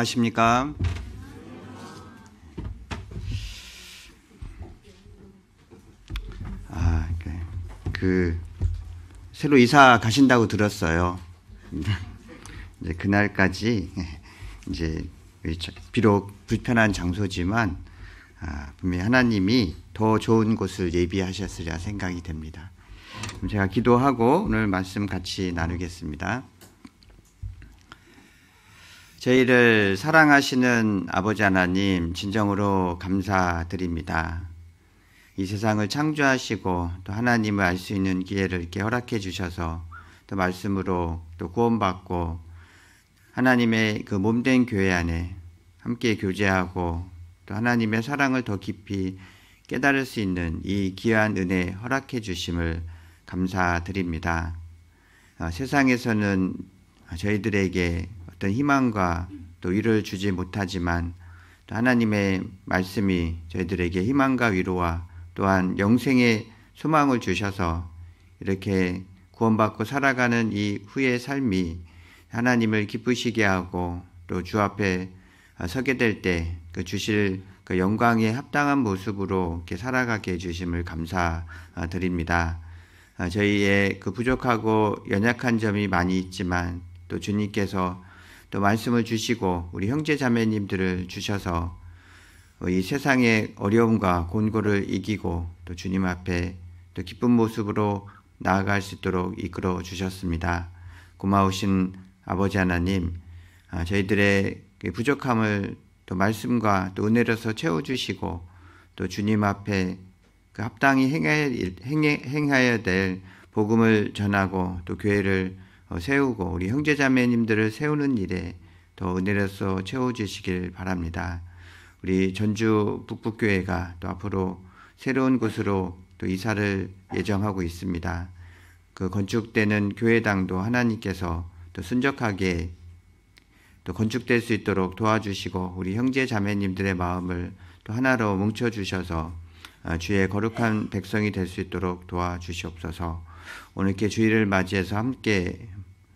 안녕하십니까? 새로 이사 가신다고 들었어요. 이제 그날까지 이제 비록 불편한 장소지만 분명히 하나님이 더 좋은 곳을 예비하셨으리라 생각이 됩니다. 그럼 제가 기도하고 오늘 말씀 같이 나누겠습니다. 저희를 사랑하시는 아버지 하나님, 진정으로 감사드립니다. 이 세상을 창조하시고 또 하나님을 알 수 있는 기회를 이렇게 허락해 주셔서 또 말씀으로 또 구원받고 하나님의 그 몸된 교회 안에 함께 교제하고 또 하나님의 사랑을 더 깊이 깨달을 수 있는 이 귀한 은혜 허락해 주심을 감사드립니다. 세상에서는 저희들에게 어떤 희망과 또 위로를 주지 못하지만 또 하나님의 말씀이 저희들에게 희망과 위로와 또한 영생의 소망을 주셔서 이렇게 구원받고 살아가는 이 후의 삶이 하나님을 기쁘시게 하고 또 주 앞에 서게 될 때 그 주실 그 영광에 합당한 모습으로 이렇게 살아가게 해주심을 감사드립니다. 저희의 그 부족하고 연약한 점이 많이 있지만 또 주님께서 또 말씀을 주시고 우리 형제 자매님들을 주셔서 이 세상의 어려움과 곤고를 이기고 또 주님 앞에 또 기쁜 모습으로 나아갈 수 있도록 이끌어 주셨습니다. 고마우신 아버지 하나님, 저희들의 부족함을 또 말씀과 또 은혜로서 채워주시고 또 주님 앞에 그 합당히 행하여야 될 복음을 전하고 또 교회를 세우고 우리 형제자매님들을 세우는 일에 더 은혜로서 채워주시길 바랍니다. 우리 전주 북북교회가 또 앞으로 새로운 곳으로 또 이사를 예정하고 있습니다. 그 건축되는 교회당도 하나님께서 또 순적하게 또 건축될 수 있도록 도와주시고 우리 형제 자매님들의 마음을 또 하나로 뭉쳐주셔서 주의 거룩한 백성이 될 수 있도록 도와주시옵소서. 오늘 이렇게 주일을 맞이해서 함께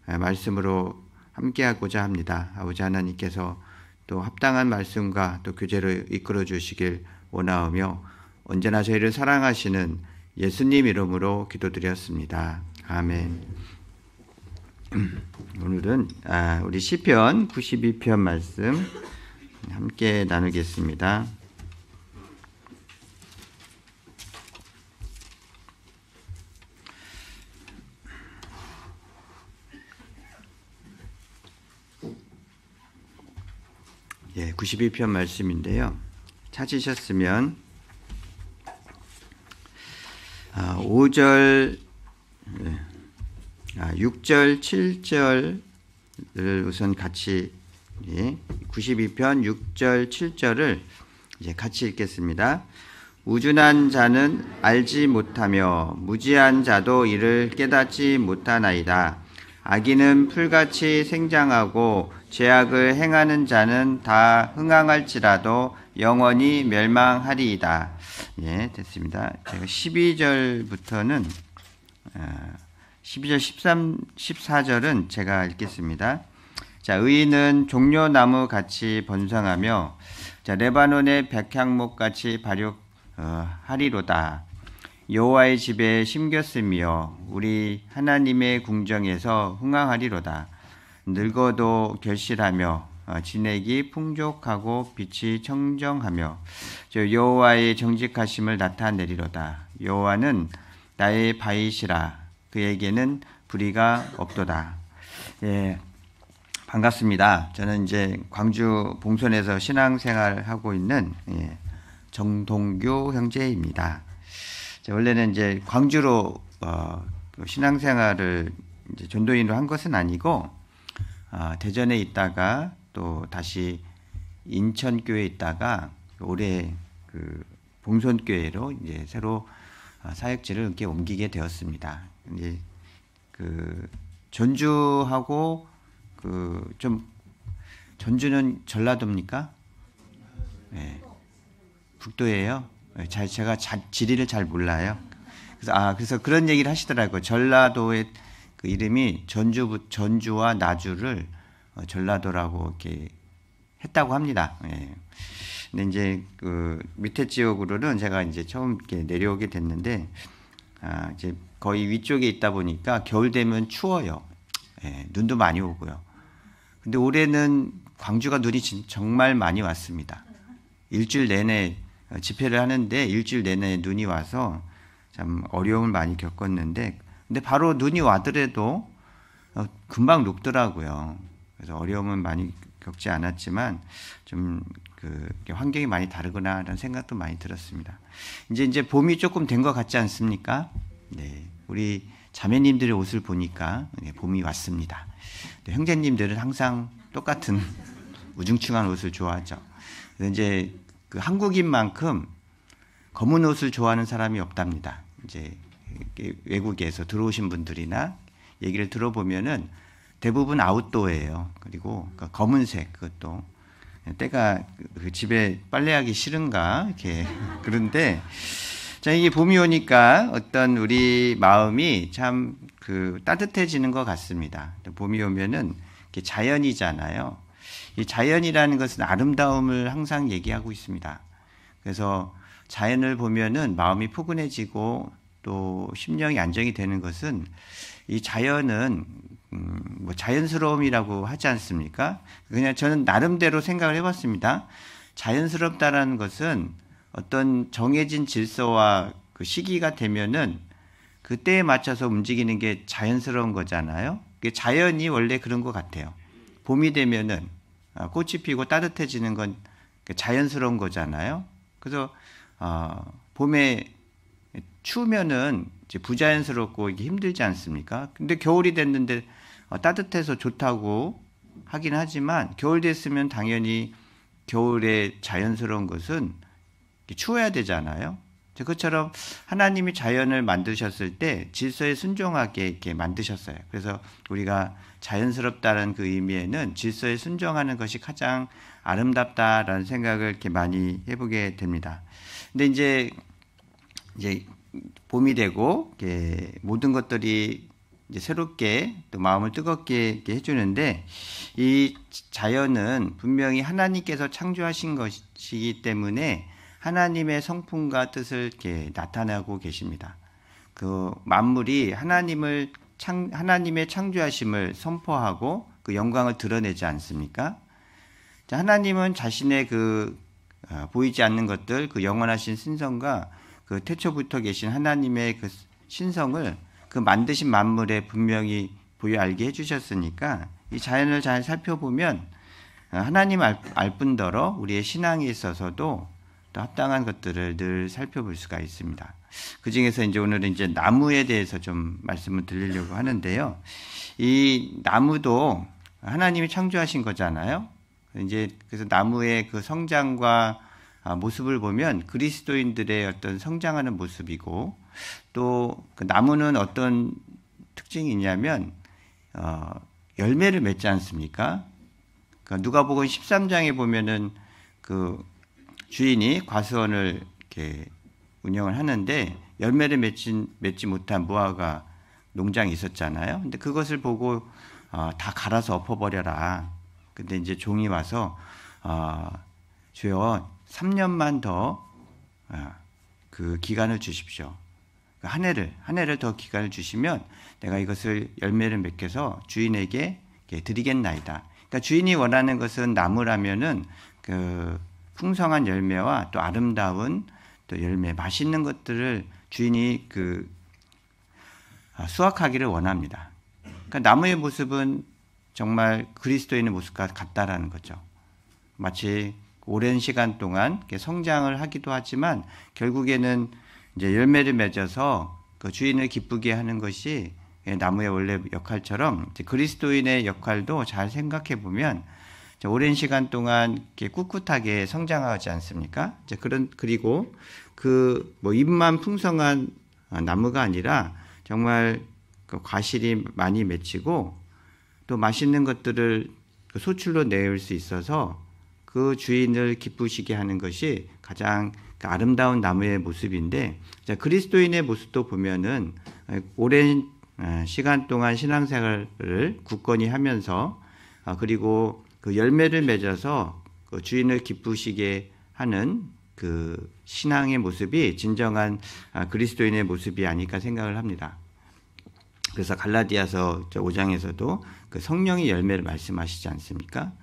말씀으로 함께하고자 합니다. 아버지 하나님께서 또 합당한 말씀과 또 교제를 이끌어 주시길 원하오며 언제나 저희를 사랑하시는 예수님 이름으로 기도드렸습니다. 아멘. 오늘은 우리 시편 92편 말씀 함께 나누겠습니다. 예, 92편 말씀인데요. 찾으셨으면 5절, 6절, 7절을 우선 같이 92편 6절, 7절을 이제 같이 읽겠습니다. 우준한 자는 알지 못하며 무지한 자도 이를 깨닫지 못하나이다. 악인은 풀같이 생장하고 죄악을 행하는 자는 다 흥황할지라도 영원히 멸망하리이다. 예, 됐습니다. 제가 12절부터는 12절, 13, 14절은 제가 읽겠습니다. 자, 의인은 종려나무 같이 번성하며 레바논의 백향목 같이 발육하리로다. 여호와의 집에 심겼으며 우리 하나님의 궁정에서 흥황하리로다. 늙어도 결실하며 진액이 풍족하고 빛이 청정하며 여호와의 정직하심을 나타내리로다. 여호와는 나의 바위시라. 그에게는 불의가 없도다. 예, 반갑습니다. 저는 이제 광주 봉선에서 신앙생활하고 있는 정동규 형제입니다. 원래는 이제 광주로 신앙생활을 이제 전도인으로 한 것은 아니고 대전에 있다가 또 다시 인천교회에 있다가 올해 그 봉선교회로 이제 새로 사역지를 이렇게 옮기게 되었습니다. 이제 그 전주하고 그 좀 전주는 전라도입니까? 네. 북도예요. 제가 지리를 잘 몰라요. 그래서 그런 얘기를 하시더라고요. 전라도의 그 이름이 전주와 나주를 전라도라고 이렇게 했다고 합니다. 예. 근데 이제 그 밑에 지역으로는 제가 이제 처음 이렇게 내려오게 됐는데, 이제 거의 위쪽에 있다 보니까 겨울 되면 추워요. 예, 눈도 많이 오고요. 근데 올해는 광주가 눈이 정말 많이 왔습니다. 일주일 내내 집회를 하는데 일주일 내내 눈이 와서 참 어려움을 많이 겪었는데, 근데 바로 눈이 와더라도 금방 녹더라고요. 그래서 어려움은 많이 겪지 않았지만 좀 그 환경이 많이 다르구나라는 생각도 많이 들었습니다. 이제 봄이 조금 된 것 같지 않습니까? 네, 우리 자매님들의 옷을 보니까 봄이 왔습니다. 네, 형제님들은 항상 똑같은 우중충한 옷을 좋아하죠. 그래서 이제 그 한국인만큼 검은 옷을 좋아하는 사람이 없답니다. 이제 외국에서 들어오신 분들이나 얘기를 들어보면은 대부분 아웃도어예요. 그리고 검은색, 그것도 때가 그 집에 빨래하기 싫은가 이렇게 그런데, 자, 이게 봄이 오니까 어떤 우리 마음이 참 그 따뜻해지는 것 같습니다. 봄이 오면은 자연이잖아요. 이 자연이라는 것은 아름다움을 항상 얘기하고 있습니다. 그래서 자연을 보면은 마음이 포근해지고 또 심령이 안정이 되는 것은, 이 자연은 뭐 자연스러움이라고 하지 않습니까? 그냥 저는 나름대로 생각을 해봤습니다. 자연스럽다라는 것은 어떤 정해진 질서와 그 시기가 되면은 그때에 맞춰서 움직이는 게 자연스러운 거잖아요. 자연이 원래 그런 것 같아요. 봄이 되면은 꽃이 피고 따뜻해지는 건 자연스러운 거잖아요. 그래서 봄에 추우면은 이제 부자연스럽고 이게 힘들지 않습니까? 근데 겨울이 됐는데 따뜻해서 좋다고 하긴 하지만, 겨울 됐으면 당연히 겨울에 자연스러운 것은 추워야 되잖아요. 그것처럼 하나님이 자연을 만드셨을 때 질서에 순종하게 이렇게 만드셨어요. 그래서 우리가 자연스럽다는 그 의미에는 질서에 순종하는 것이 가장 아름답다라는 생각을 이렇게 많이 해보게 됩니다. 근데 이제 봄이 되고 모든 것들이 이제 새롭게 또 마음을 뜨겁게 해주는데, 이 자연은 분명히 하나님께서 창조하신 것이기 때문에 하나님의 성품과 뜻을 이렇게 나타내고 계십니다. 그 만물이 하나님의 창조하심을 선포하고 그 영광을 드러내지 않습니까? 자, 하나님은 자신의 그 보이지 않는 것들, 그 영원하신 신성과 그 태초부터 계신 하나님의 그 신성을 그 만드신 만물에 분명히 보여 알게 해주셨으니까, 이 자연을 잘 살펴보면 하나님 알 뿐더러 우리의 신앙에 있어서도 또 합당한 것들을 늘 살펴볼 수가 있습니다. 그 중에서 이제 오늘은 이제 나무에 대해서 좀 말씀을 드리려고 하는데요. 이 나무도 하나님이 창조하신 거잖아요. 이제 그래서 나무의 그 성장과 모습을 보면 그리스도인들의 어떤 성장하는 모습이고, 또 그 나무는 어떤 특징이 있냐면 열매를 맺지 않습니까? 그러니까 누가복음 13장에 보면은 그 주인이 과수원을 이렇게 운영을 하는데 열매를 맺지 못한 무화과 농장이 있었잖아요. 근데 그것을 보고 다 갈아서 엎어버려라. 근데 이제 종이 와서 주여 3년만 더 그 기간을 주십시오. 한 해를 더 기간을 주시면 내가 이것을 열매를 맺혀서 주인에게 드리겠나이다. 그러니까 주인이 원하는 것은 나무라면은 그 풍성한 열매와 또 아름다운 또 열매, 맛있는 것들을 주인이 그 수확하기를 원합니다. 그러니까 나무의 모습은 정말 그리스도인의 모습과 같다라는 거죠. 마치 오랜 시간 동안 성장을 하기도 하지만 결국에는 이제 열매를 맺어서 그 주인을 기쁘게 하는 것이 나무의 원래 역할처럼, 그리스도인의 역할도 잘 생각해 보면 오랜 시간 동안 이렇게 꿋꿋하게 성장하지 않습니까? 그리고 그 뭐 잎만 풍성한 나무가 아니라 정말 그 과실이 많이 맺히고 또 맛있는 것들을 소출로 내올 수 있어서 그 주인을 기쁘시게 하는 것이 가장 아름다운 나무의 모습인데, 그리스도인의 모습도 보면은 오랜 시간 동안 신앙생활을 굳건히 하면서 그리고 그 열매를 맺어서 그 주인을 기쁘시게 하는 그 신앙의 모습이 진정한 그리스도인의 모습이 아닐까 생각을 합니다. 그래서 갈라디아서 5장에서도 그 성령의 열매를 말씀하시지 않습니까?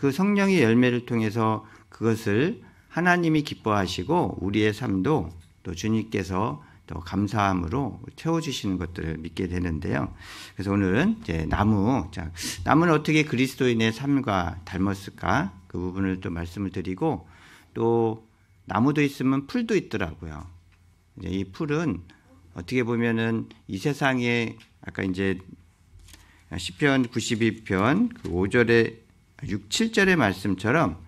그 성령의 열매를 통해서 그것을 하나님이 기뻐하시고 우리의 삶도 또 주님께서 또 감사함으로 채워주시는 것들을 믿게 되는데요. 그래서 오늘은 이제 나무는 어떻게 그리스도인의 삶과 닮았을까? 그 부분을 또 말씀을 드리고, 또 나무도 있으면 풀도 있더라고요. 이제 이 풀은 어떻게 보면은 이 세상에 아까 이제 시편 92편 그 5절에 6, 7절의 말씀처럼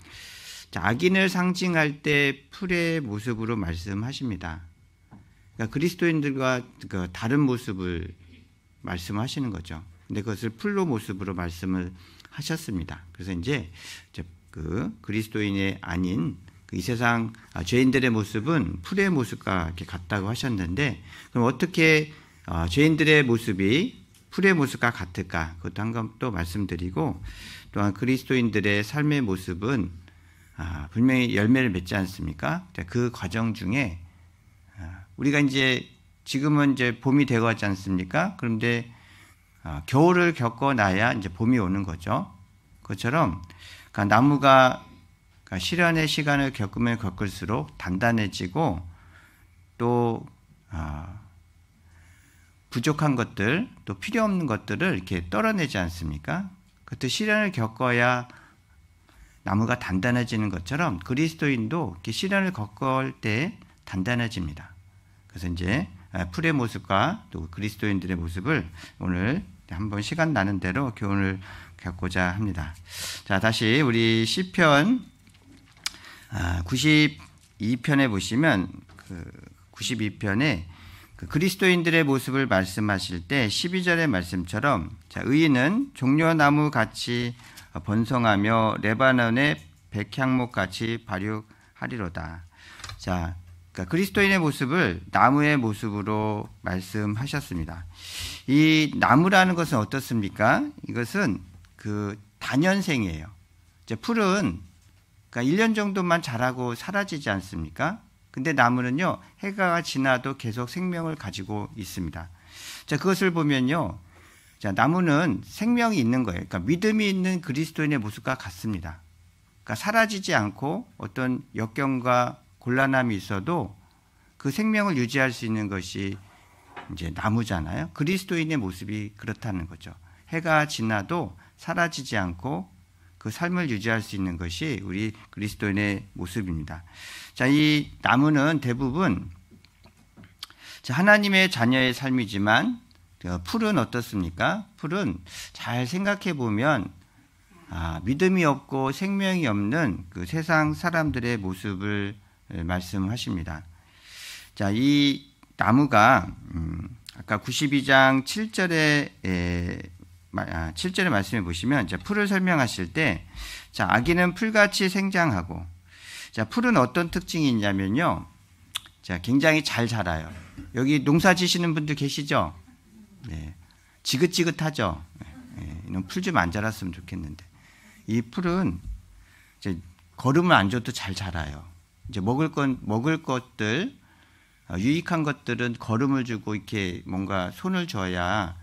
악인을 상징할 때 풀의 모습으로 말씀하십니다. 그러니까 그리스도인들과 그 다른 모습을 말씀하시는 거죠. 근데 그것을 풀로 모습으로 말씀을 하셨습니다. 그래서 이제 그 그리스도인이 아닌 이 세상 죄인들의 모습은 풀의 모습과 이렇게 같다고 하셨는데, 그럼 어떻게 죄인들의 모습이 풀의 모습과 같을까? 그것도 한번 또 말씀드리고, 또한 그리스도인들의 삶의 모습은 분명히 열매를 맺지 않습니까? 그 과정 중에 우리가 이제 지금은 이제 봄이 되어가지 않습니까? 그런데 겨울을 겪어나야 이제 봄이 오는 거죠. 그것처럼 나무가 시련의 시간을 겪으면 겪을수록 단단해지고, 또 부족한 것들, 또 필요 없는 것들을 이렇게 떨어내지 않습니까? 그것도 시련을 겪어야 나무가 단단해지는 것처럼 그리스도인도 이렇게 시련을 겪을 때 단단해집니다. 그래서 이제 풀의 모습과 또 그리스도인들의 모습을 오늘 한번 시간 나는 대로 교훈을 갖고자 합니다. 자, 다시 우리 시편 92편에 보시면 그 92편에 그 그리스도인들의 모습을 말씀하실 때 12절의 말씀처럼, 자, 의인은 종려나무 같이 번성하며 레바논의 백향목 같이 발육하리로다. 자, 그러니까 그리스도인의 모습을 나무의 모습으로 말씀하셨습니다. 이 나무라는 것은 어떻습니까? 이것은 그 단연생이에요. 이제 풀은 그러니까 1년 정도만 자라고 사라지지 않습니까? 근데 나무는요, 해가 지나도 계속 생명을 가지고 있습니다. 자, 그것을 보면요, 자, 나무는 생명이 있는 거예요. 그러니까 믿음이 있는 그리스도인의 모습과 같습니다. 그러니까 사라지지 않고 어떤 역경과 곤란함이 있어도 그 생명을 유지할 수 있는 것이 이제 나무잖아요. 그리스도인의 모습이 그렇다는 거죠. 해가 지나도 사라지지 않고 그 삶을 유지할 수 있는 것이 우리 그리스도인의 모습입니다. 자, 이 나무는 대부분 하나님의 자녀의 삶이지만 풀은 어떻습니까? 풀은 잘 생각해 보면 믿음이 없고 생명이 없는 그 세상 사람들의 모습을 말씀하십니다. 자, 이 나무가 아까 92장 7절의 말씀에 보시면, 자, 풀을 설명하실 때, 자, 아기는 풀같이 생장하고, 자, 풀은 어떤 특징이 있냐면요, 자, 굉장히 잘 자라요. 여기 농사 지시는 분들 계시죠? 네. 지긋지긋하죠? 네. 이런 풀 좀 안 자랐으면 좋겠는데. 이 풀은 이제 거름을 안 줘도 잘 자라요. 이제 먹을 것들, 유익한 것들은 거름을 주고 이렇게 뭔가 손을 줘야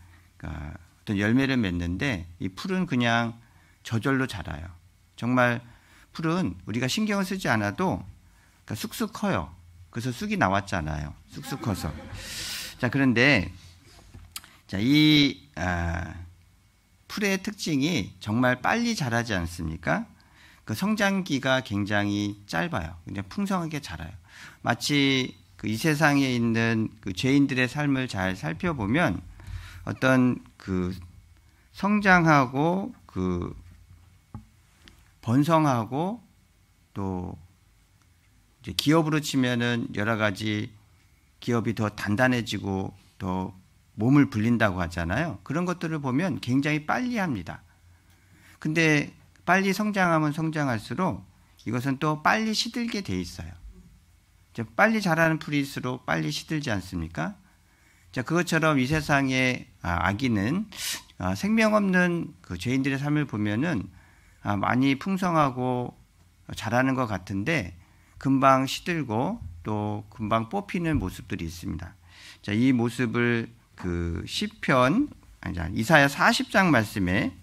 어떤 열매를 맺는데, 이 풀은 그냥 저절로 자라요. 정말 풀은 우리가 신경을 쓰지 않아도 쑥쑥 커요. 그래서 쑥이 나왔잖아요. 쑥쑥 커서. 자, 그런데 자, 이 풀의 특징이 정말 빨리 자라지 않습니까? 그 성장기가 굉장히 짧아요. 그냥 풍성하게 자라요. 마치 이 세상에 있는 그 죄인들의 삶을 잘 살펴보면 어떤 그 성장하고 그 번성하고, 또 이제 기업으로 치면은 여러 가지 기업이 더 단단해지고 더 몸을 불린다고 하잖아요. 그런 것들을 보면 굉장히 빨리 합니다. 근데 빨리 성장하면 성장할수록 이것은 또 빨리 시들게 돼 있어요. 빨리 자라는 풀일수록 빨리 시들지 않습니까? 자, 그것처럼 이 세상의 아기는 생명 없는 그 죄인들의 삶을 보면은 많이 풍성하고 자라는 것 같은데 금방 시들고 또 금방 뽑히는 모습들이 있습니다. 자, 이 모습을 그 시편 이사야 40장 말씀에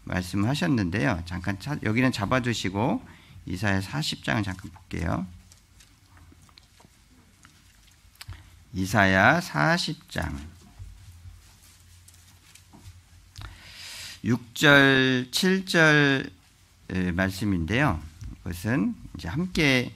말씀하셨는데요. 잠깐 여기는 잡아두시고 이사야 40장을 잠깐 볼게요. 이사야 40장 6절 7절 말씀인데요. 이것은 이제 함께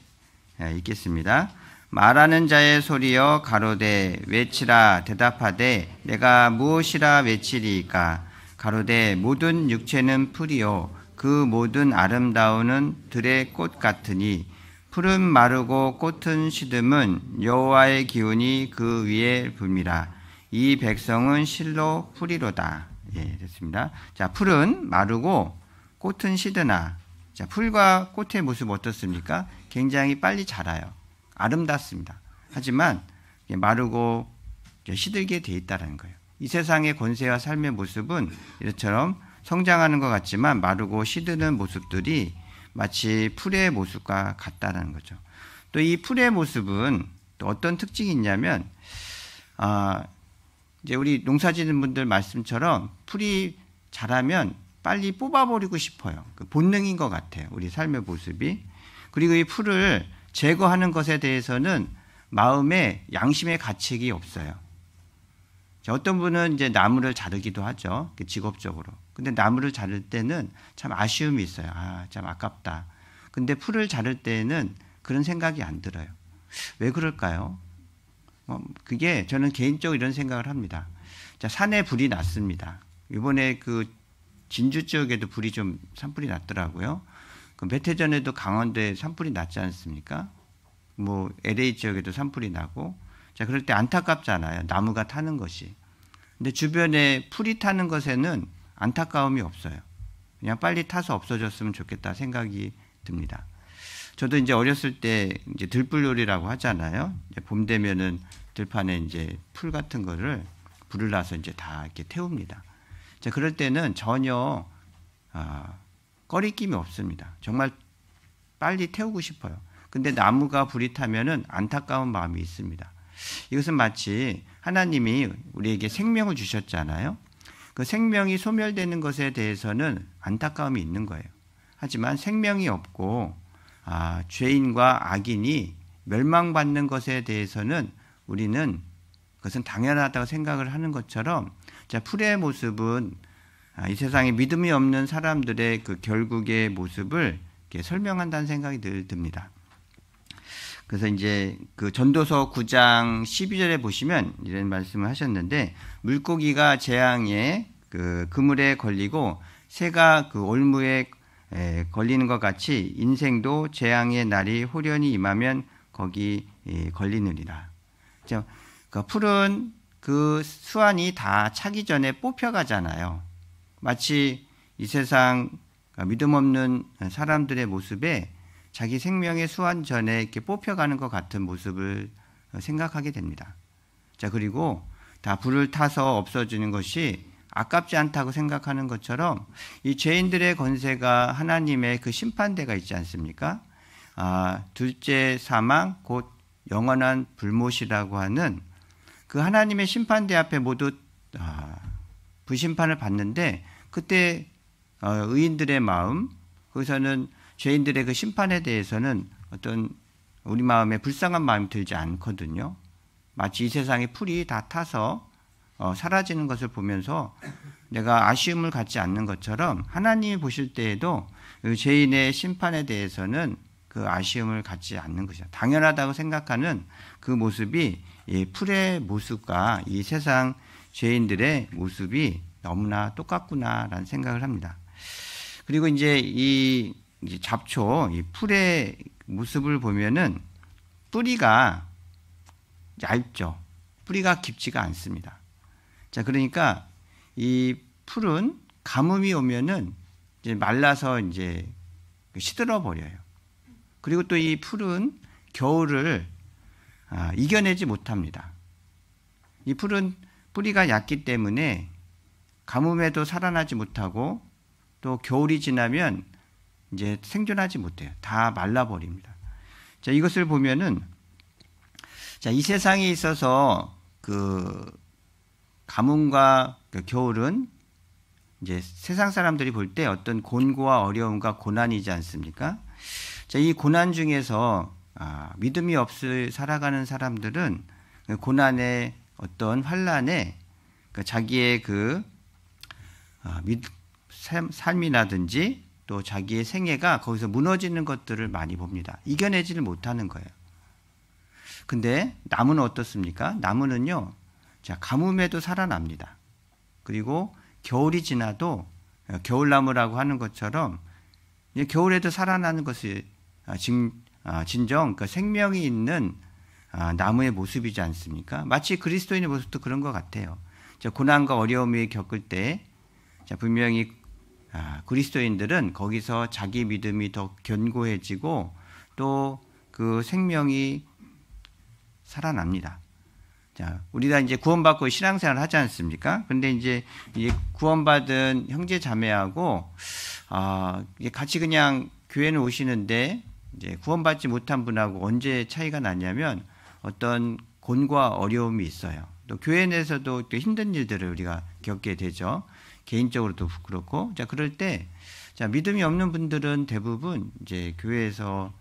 읽겠습니다. 말하는 자의 소리여 가로되 외치라 대답하되 내가 무엇이라 외치리이까 가로되 모든 육체는 풀이요 그 모든 아름다우는 들의 꽃 같으니 풀은 마르고 꽃은 시듬은 여호와의 기운이 그 위에 붐이라 이 백성은 실로 풀이로다. 예, 됐습니다. 자, 풀은 마르고 꽃은 시드나. 자, 풀과 꽃의 모습 어떻습니까? 굉장히 빨리 자라요. 아름답습니다. 하지만 마르고 시들게 돼 있다는 거예요. 이 세상의 권세와 삶의 모습은 이처럼 성장하는 것 같지만 마르고 시드는 모습들이 마치 풀의 모습과 같다는 거죠. 또 이 풀의 모습은 또 어떤 특징이 있냐면, 이제 우리 농사 짓는 분들 말씀처럼 풀이 자라면 빨리 뽑아버리고 싶어요. 그 본능인 것 같아요. 우리 삶의 모습이. 그리고 이 풀을 제거하는 것에 대해서는 마음에 양심의 가책이 없어요. 자, 어떤 분은 이제 나무를 자르기도 하죠. 직업적으로. 근데 나무를 자를 때는 참 아쉬움이 있어요. 참 아깝다. 근데 풀을 자를 때는 그런 생각이 안 들어요. 왜 그럴까요? 그게 저는 개인적으로 이런 생각을 합니다. 자, 산에 불이 났습니다. 이번에 그 진주 지역에도 불이 좀 산불이 났더라고요. 몇 해 전에도 강원도에 산불이 났지 않습니까? 뭐 LA 지역에도 산불이 나고. 자, 그럴 때 안타깝잖아요. 나무가 타는 것이. 근데 주변에 풀이 타는 것에는 안타까움이 없어요. 그냥 빨리 타서 없어졌으면 좋겠다 생각이 듭니다. 저도 이제 어렸을 때 이제 들불놀이라고 하잖아요. 이제 봄 되면은 들판에 이제 풀 같은 거를 불을 놔서 이제 다 이렇게 태웁니다. 자, 그럴 때는 전혀 꺼리낌이 없습니다. 정말 빨리 태우고 싶어요. 근데 나무가 불이 타면은 안타까운 마음이 있습니다. 이것은 마치 하나님이 우리에게 생명을 주셨잖아요. 그 생명이 소멸되는 것에 대해서는 안타까움이 있는 거예요. 하지만 생명이 없고 죄인과 악인이 멸망받는 것에 대해서는 우리는 그것은 당연하다고 생각을 하는 것처럼, 자, 풀의 모습은 이 세상에 믿음이 없는 사람들의 그 결국의 모습을 이렇게 설명한다는 생각이 늘 듭니다. 그래서 이제 그 전도서 9장 12절에 보시면 이런 말씀을 하셨는데, 물고기가 재앙에 그 그물에 걸리고 새가 그 올무에 걸리는 것 같이 인생도 재앙의 날이 호련히 임하면 거기 걸리느니라. 그 풀은 그 수완이 다 차기 전에 뽑혀가잖아요. 마치 이 세상 믿음 없는 사람들의 모습에 자기 생명의 수완 전에 이렇게 뽑혀가는 것 같은 모습을 생각하게 됩니다. 자, 그리고 다 불을 타서 없어지는 것이 아깝지 않다고 생각하는 것처럼 이 죄인들의 권세가 하나님의 그 심판대가 있지 않습니까? 둘째 사망 곧 영원한 불못이라고 하는 그 하나님의 심판대 앞에 모두 부심판을 받는데, 그때 의인들의 마음, 거기서는 죄인들의 그 심판에 대해서는 어떤 우리 마음에 불쌍한 마음이 들지 않거든요. 마치 이 세상의 풀이 다 타서 사라지는 것을 보면서 내가 아쉬움을 갖지 않는 것처럼 하나님이 보실 때에도 그 죄인의 심판에 대해서는 그 아쉬움을 갖지 않는 것이죠. 당연하다고 생각하는 그 모습이 이 풀의 모습과 이 세상 죄인들의 모습이 너무나 똑같구나라는 생각을 합니다. 그리고 이제 이 잡초, 이 풀의 모습을 보면은 뿌리가 얇죠. 뿌리가 깊지가 않습니다. 자, 그러니까 이 풀은 가뭄이 오면은 이제 말라서 이제 시들어 버려요. 그리고 또 이 풀은 겨울을 이겨내지 못합니다. 이 풀은 뿌리가 얕기 때문에 가뭄에도 살아나지 못하고, 또 겨울이 지나면 이제 생존하지 못해요. 다 말라버립니다. 자, 이것을 보면은, 자, 이 세상에 있어서 그 가뭄과 그 겨울은 이제 세상 사람들이 볼 때 어떤 곤고와 어려움과 고난이지 않습니까? 자, 이 고난 중에서 믿음이 없이 살아가는 사람들은 그 고난의 어떤 환란에 그 자기의 그 삶이라든지 또 자기의 생애가 거기서 무너지는 것들을 많이 봅니다. 이겨내지를 못하는 거예요. 근데 나무는 어떻습니까? 나무는요, 자, 가뭄에도 살아납니다. 그리고 겨울이 지나도 겨울나무라고 하는 것처럼 겨울에도 살아나는 것이 진정 그 생명이 있는 나무의 모습이지 않습니까? 마치 그리스도인의 모습도 그런 것 같아요. 고난과 어려움을 겪을 때 분명히 그리스도인들은 거기서 자기 믿음이 더 견고해지고 또 그 생명이 살아납니다. 자, 우리가 이제 구원받고 신앙생활을 하지 않습니까? 근데 이제 구원받은 형제 자매하고 같이 그냥 교회는 오시는데 이제 구원받지 못한 분하고 언제 차이가 나냐면 어떤 곤과 어려움이 있어요. 또 교회 내에서도 또 힘든 일들을 우리가 겪게 되죠. 개인적으로도 그렇고. 자, 그럴 때 자, 믿음이 없는 분들은 대부분 이제 교회에서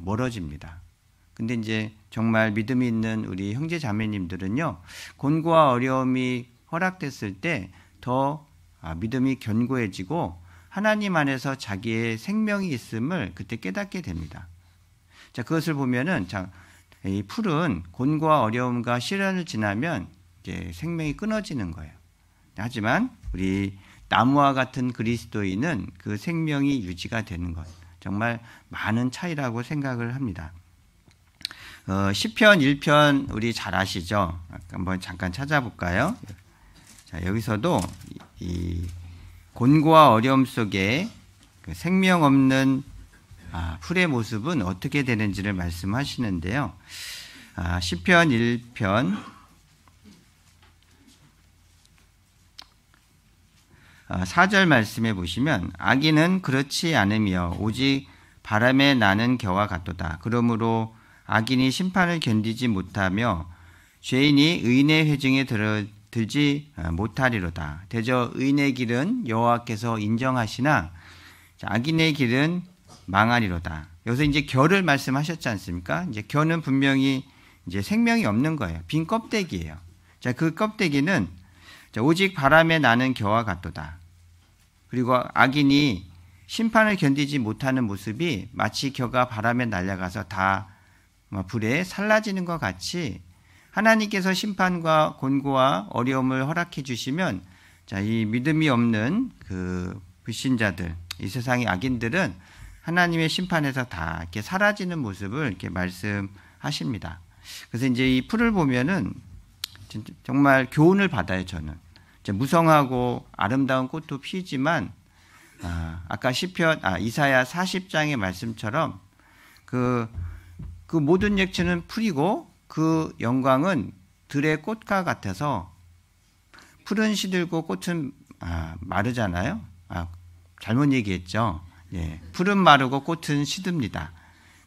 멀어집니다. 근데 이제 정말 믿음이 있는 우리 형제 자매님들은요, 곤고와 어려움이 허락됐을 때 더 믿음이 견고해지고 하나님 안에서 자기의 생명이 있음을 그때 깨닫게 됩니다. 자, 그것을 보면은 이 풀은 곤고와 어려움과 시련을 지나면 이제 생명이 끊어지는 거예요. 하지만 우리 나무와 같은 그리스도인은 그 생명이 유지가 되는 것, 정말 많은 차이라고 생각을 합니다. 시편 1편 우리 잘 아시죠? 한번 잠깐 찾아볼까요? 자, 여기서도 이 곤고와 어려움 속에 그 생명 없는 풀의 모습은 어떻게 되는지를 말씀하시는데요. 시편 1편 4절 말씀해 보시면 악인은 그렇지 않으며 오직 바람에 나는 겨와 같도다. 그러므로 악인이 심판을 견디지 못하며 죄인이 의인의 회중에 들지 못하리로다. 대저 의인의 길은 여호와께서 인정하시나 악인의 길은 망하리로다. 여기서 이제 겨를 말씀하셨지 않습니까? 이제 겨는 분명히 이제 생명이 없는 거예요. 빈 껍데기예요. 자, 그 껍데기는 오직 바람에 나는 겨와 같도다. 그리고 악인이 심판을 견디지 못하는 모습이 마치 겨가 바람에 날아가서 다 불에 살라지는 것 같이 하나님께서 심판과 곤고와 어려움을 허락해 주시면 자, 이 믿음이 없는 그 불신자들, 이 세상의 악인들은 하나님의 심판에서 다 이렇게 사라지는 모습을 이렇게 말씀하십니다. 그래서 이제 이 풀을 보면은 정말 교훈을 받아요, 저는. 무성하고 아름다운 꽃도 피지만 아까 이사야 40장의 말씀처럼 그 모든 액체는 풀이고 그 영광은 들의 꽃과 같아서 풀은 시들고 꽃은 마르잖아요. 잘못 얘기했죠. 예, 풀은 마르고 꽃은 시듭니다.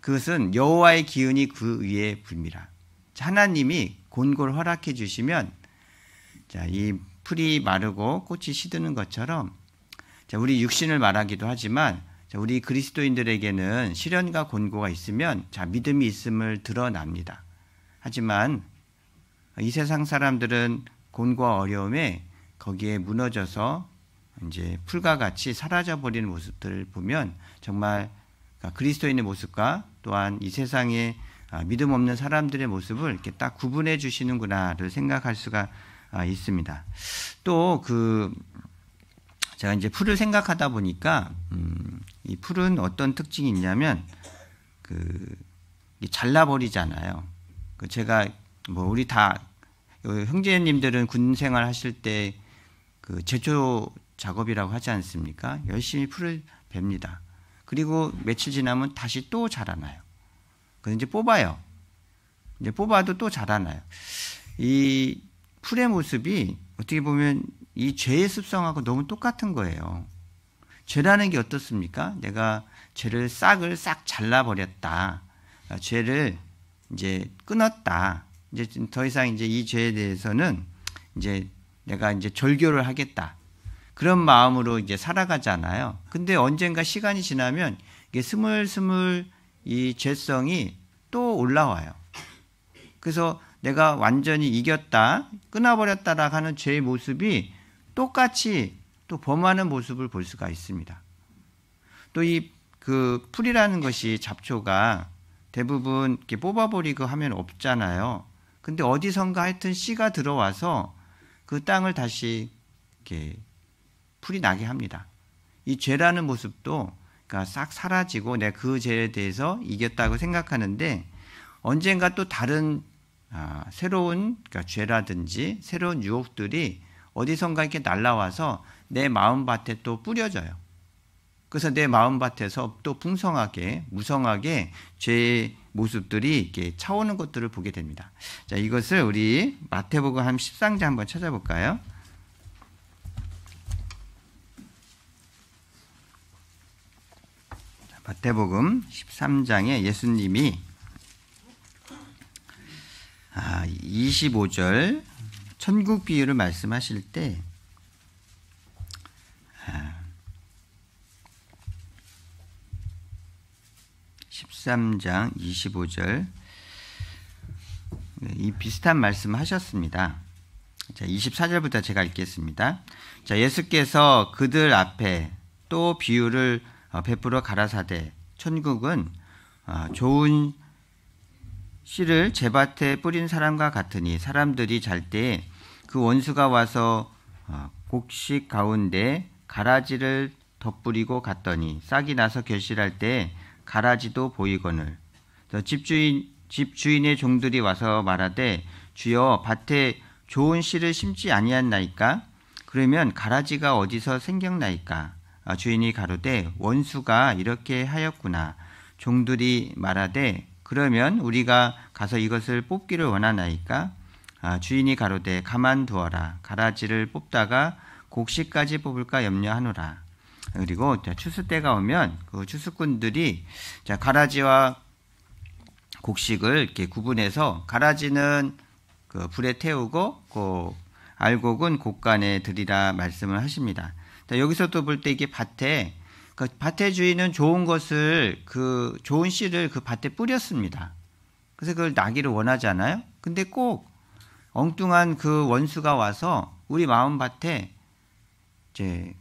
그것은 여호와의 기운이 그 위에 불미라. 하나님이 곤고를 허락해 주시면 자, 이 풀이 마르고 꽃이 시드는 것처럼 자, 우리 육신을 말하기도 하지만 자, 우리 그리스도인들에게는 시련과 곤고가 있으면 자, 믿음이 있음을 드러납니다. 하지만 이 세상 사람들은 곤고와 어려움에 거기에 무너져서 이제 풀과 같이 사라져 버리는 모습들을 보면 정말 그리스도인의 모습과 또한 이 세상의 믿음 없는 사람들의 모습을 이렇게 딱 구분해 주시는구나를 생각할 수가 있습니다. 또 제가 이제 풀을 생각하다 보니까 이 풀은 어떤 특징이 있냐면 잘라버리잖아요. 제가 우리 다 형제님들은 군 생활 하실 때 그 제초 작업이라고 하지 않습니까? 열심히 풀을 뱁니다. 그리고 며칠 지나면 다시 또 자라나요. 그래서 이제 뽑아요. 이제 뽑아도 또 자라나요. 이 풀의 모습이 어떻게 보면 이 죄의 습성하고 너무 똑같은 거예요. 죄라는 게 어떻습니까? 내가 죄를 싹을 싹 잘라버렸다. 죄를 이제 끊었다. 이제 더 이상 이제 이 죄에 대해서는 이제 내가 이제 절교를 하겠다. 그런 마음으로 이제 살아가잖아요. 근데 언젠가 시간이 지나면 이게 스물스물 이 죄성이 또 올라와요. 그래서 내가 완전히 이겼다, 끊어버렸다라고 하는 죄의 모습이 똑같이 또 범하는 모습을 볼 수가 있습니다. 또 이 그 풀이라는 것이 잡초가 대부분 이렇게 뽑아버리고 하면 없잖아요. 근데 어디선가 하여튼 씨가 들어와서 그 땅을 다시 이렇게 풀이 나게 합니다. 이 죄라는 모습도 그러니까 싹 사라지고 내가 그 죄에 대해서 이겼다고 생각하는데 언젠가 또 다른 새로운 그러니까 죄라든지 새로운 유혹들이 어디선가 이렇게 날라와서 내 마음밭에 또 뿌려져요. 그래서 내 마음밭에서 또 풍성하게 무성하게 죄의 모습들이 이렇게 차오는 것들을 보게 됩니다. 자, 이것을 우리 마태복음 한 13장 한번 찾아볼까요? 마태복음 13장에 예수님이 25절 천국 비유를 말씀하실 때 13장 25절 이 비슷한 말씀을 하셨습니다. 자, 24절부터 제가 읽겠습니다. 자, 예수께서 그들 앞에 또 비유를 베풀어 가라사대 천국은 좋은 씨를 제밭에 뿌린 사람과 같으니 사람들이 잘 때 그 원수가 와서 곡식 가운데 가라지를 덧뿌리고 갔더니 싹이 나서 결실할 때 가라지도 보이거늘 집주인의 종들이 와서 말하되 주여 밭에 좋은 씨를 심지 아니했나이까? 그러면 가라지가 어디서 생겼나이까? 주인이 가로되 원수가 이렇게 하였구나. 종들이 말하되 그러면 우리가 가서 이것을 뽑기를 원하나이까? 주인이 가로되 가만두어라. 가라지를 뽑다가 곡식까지 뽑을까 염려하노라. 그리고 추수 때가 오면 그 추수꾼들이 가라지와 곡식을 이렇게 구분해서 가라지는 그 불에 태우고 그 알곡은 곡간에 들이라 말씀을 하십니다. 여기서 또 볼 때 이게 그 밭의 주인은 좋은 것을 그 좋은 씨를 그 밭에 뿌렸습니다. 그래서 그걸 나기를 원하잖아요. 근데 꼭 엉뚱한 그 원수가 와서 우리 마음밭에 이제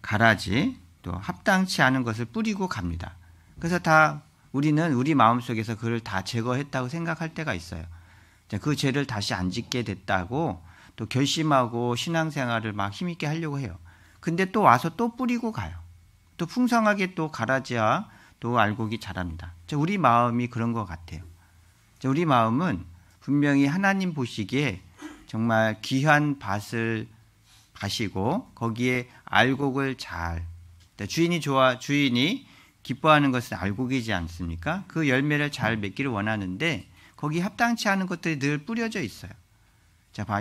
가라지 또 합당치 않은 것을 뿌리고 갑니다. 그래서 우리는 우리 마음속에서 그를 다 제거했다고 생각할 때가 있어요. 그 죄를 다시 안 짓게 됐다고 또 결심하고 신앙생활을 막 힘있게 하려고 해요. 근데 또 와서 또 뿌리고 가요. 또 풍성하게 또 가라지와 또 알곡이 자랍니다. 우리 마음이 그런 것 같아요. 우리 마음은 분명히 하나님 보시기에 정말 귀한 밭을 가시고 거기에 알곡을 주인이 기뻐하는 것은 알곡이지 않습니까? 그 열매를 잘 맺기를 원하는데 거기 합당치 않은 것들이 늘 뿌려져 있어요.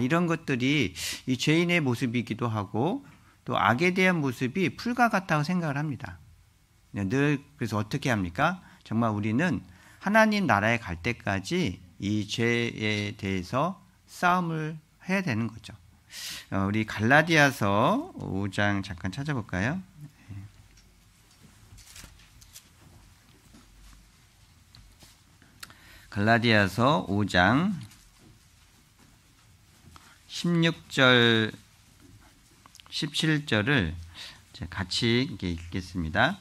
이런 것들이 이 죄인의 모습이기도 하고 또 악에 대한 모습이 풀과 같다고 생각을 합니다. 늘 그래서 어떻게 합니까? 정말 우리는 하나님 나라에 갈 때까지 이 죄에 대해서 싸움을 해야 되는 거죠. 우리 갈라디아서 5장 잠깐 찾아볼까요? 갈라디아서 5장 16절 17절을 같이 읽겠습니다.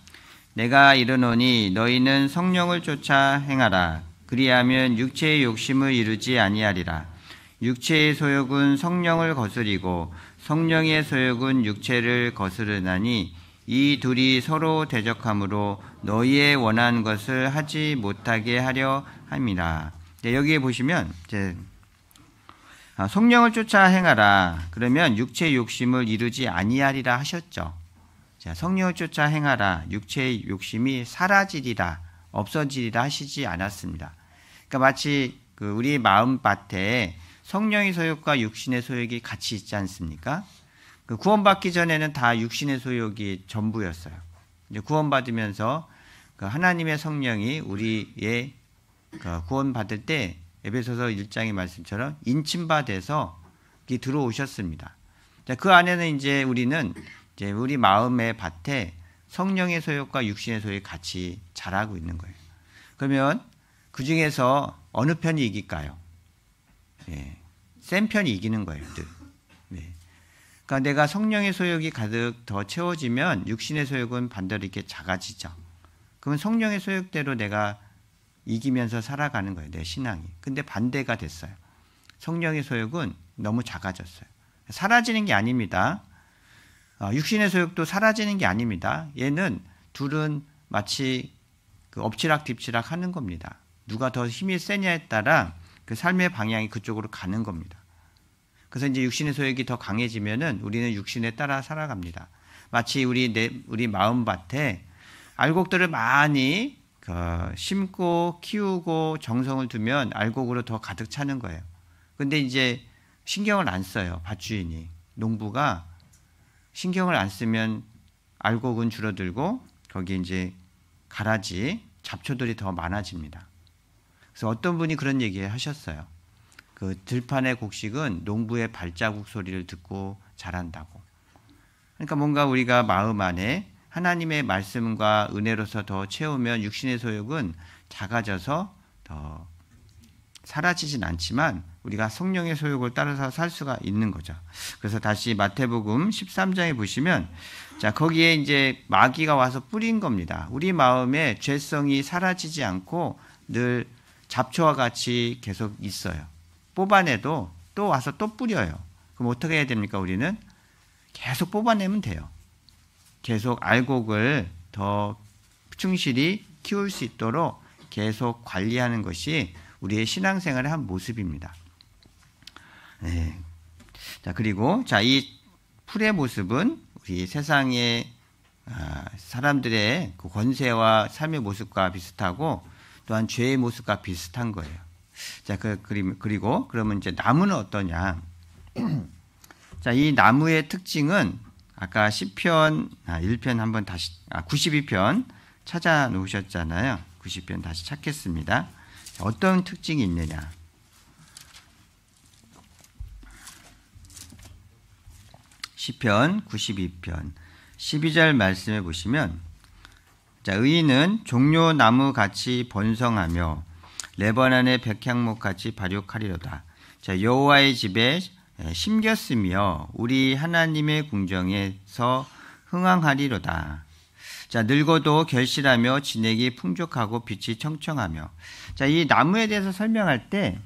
내가 이르노니 너희는 성령을 쫓아 행하라. 그리하면 육체의 욕심을 이루지 아니하리라. 육체의 소욕은 성령을 거스리고 성령의 소욕은 육체를 거스르나니 이 둘이 서로 대적하므로 너희의 원하는 것을 하지 못하게 하려 함이라. 여기에 보시면 성령을 쫓아 행하라. 그러면 육체의 욕심을 이루지 아니하리라 하셨죠. 성령을 쫓아 행하라. 육체의 욕심이 사라지리라, 없어지리라 하시지 않았습니다. 그러니까 마치 우리 마음밭에 성령의 소욕과 육신의 소욕이 같이 있지 않습니까? 그 구원받기 전에는 다 육신의 소욕이 전부였어요. 이제 구원받으면서 그 하나님의 성령이 우리의 그 구원받을 때 에베소서 1장의 말씀처럼 인침받아서 들어오셨습니다. 자, 그 안에는 이제 우리는 이제 우리 마음의 밭에 성령의 소욕과 육신의 소욕이 같이 자라고 있는 거예요. 그러면 그 중에서 어느 편이 이길까요? 예, 센 편이 이기는 거예요. 네. 그러니까 내가 성령의 소욕이 가득 더 채워지면 육신의 소욕은 반대로 이렇게 작아지죠. 그러면 성령의 소욕대로 내가 이기면서 살아가는 거예요. 내 신앙이. 근데 반대가 됐어요. 성령의 소욕은 너무 작아졌어요. 사라지는 게 아닙니다. 육신의 소욕도 사라지는 게 아닙니다. 얘는 둘은 마치 그 엎치락 뒤치락 하는 겁니다. 누가 더 힘이 세냐에 따라 그 삶의 방향이 그쪽으로 가는 겁니다. 그래서 이제 육신의 소욕이 더 강해지면은 우리는 육신에 따라 살아갑니다. 마치 우리 마음밭에 알곡들을 많이 심고 키우고 정성을 두면 알곡으로 더 가득 차는 거예요. 근데 이제 신경을 안 써요. 밭주인이. 농부가 신경을 안 쓰면 알곡은 줄어들고 거기 이제 가라지, 잡초들이 더 많아집니다. 그래서 어떤 분이 그런 얘기 하셨어요. 그 들판의 곡식은 농부의 발자국 소리를 듣고 자란다고. 그러니까 뭔가 우리가 마음 안에 하나님의 말씀과 은혜로서 더 채우면 육신의 소욕은 작아져서 더 사라지진 않지만 우리가 성령의 소욕을 따라서 살 수가 있는 거죠. 그래서 다시 마태복음 13장에 보시면 자, 거기에 이제 마귀가 와서 뿌린 겁니다. 우리 마음에 죄성이 사라지지 않고 늘 잡초와 같이 계속 있어요. 뽑아내도 또 와서 또 뿌려요. 그럼 어떻게 해야 됩니까? 우리는 계속 뽑아내면 돼요. 계속 알곡을 더 충실히 키울 수 있도록 계속 관리하는 것이 우리의 신앙생활의 한 모습입니다. 네. 자, 그리고 이 풀의 모습은 우리 세상의 사람들의 그 권세와 삶의 모습과 비슷하고 또한 죄의 모습과 비슷한 거예요. 자, 그리고 그러면 이제 나무는 어떠냐? 자, 이 나무의 특징은 아까 시편 1편 한번 다시 92편 찾아 놓으셨잖아요. 90편 다시 찾겠습니다. 자, 어떤 특징이 있느냐? 시편 92편 12절 말씀해 보시면 자, 의인은 종려나무 같이 번성하며 레바논의 백향목 같이 발육하리로다. 자, 여호와의 집에 심겼으며 우리 하나님의 궁정에서 흥황하리로다. 자, 늙어도 결실하며 진액이 풍족하고 빛이 청청하며. 자, 이 나무에 대해서 설명할 때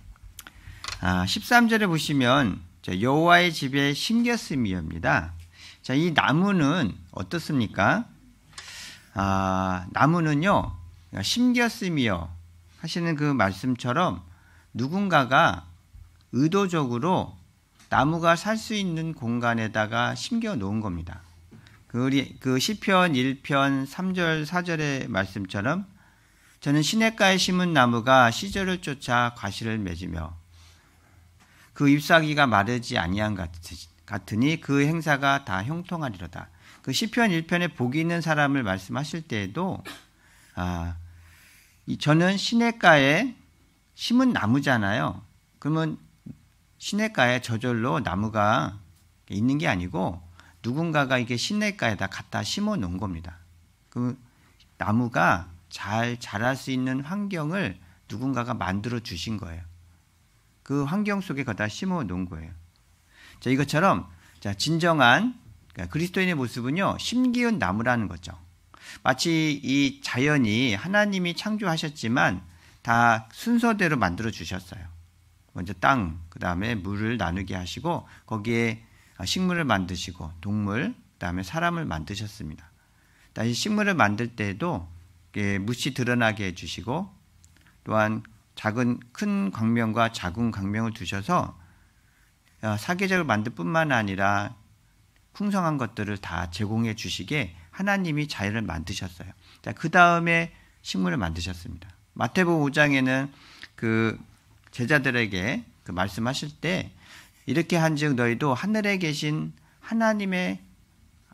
13절에 보시면 여호와의 집에 심겼음이옵니다. 자, 이 나무는 어떻습니까? 나무는요, 심겼음이요 하시는 그 말씀처럼 누군가가 의도적으로 나무가 살 수 있는 공간에다가 심겨 놓은 겁니다. 그 시편 1편 3절 4절의 말씀처럼 저는 시냇가에 심은 나무가 시절을 쫓아 과실을 맺으며 그 잎사귀가 마르지 아니한 같으니 그 행사가 다 형통하리로다. 그 시편 1편에 복이 있는 사람을 말씀하실 때에도 저는 시냇가에 심은 나무잖아요. 그러면 시냇가에 저절로 나무가 있는 게 아니고 누군가가 이게 시냇가에다 갖다 심어 놓은 겁니다. 그 나무가 잘 자랄 수 있는 환경을 누군가가 만들어 주신 거예요. 그 환경 속에 거기다 심어 놓은 거예요. 자, 이것처럼 진정한 그리스도인의 모습은요, 심기운 나무라는 거죠. 마치 이 자연이 하나님이 창조하셨지만 다 순서대로 만들어 주셨어요. 먼저 땅, 그 다음에 물을 나누게 하시고 거기에 식물을 만드시고 동물, 그 다음에 사람을 만드셨습니다. 다시 식물을 만들 때에도 묻이 드러나게 해주시고 또한 큰 광명과 작은 광명을 두셔서 사계절을 만들 뿐만 아니라 풍성한 것들을 다 제공해 주시게 하나님이 자연을 만드셨어요. 자, 그 다음에 식물을 만드셨습니다. 마태복음 5장에는 그 제자들에게 그 말씀하실 때 이렇게 한즉 너희도 하늘에 계신 하나님의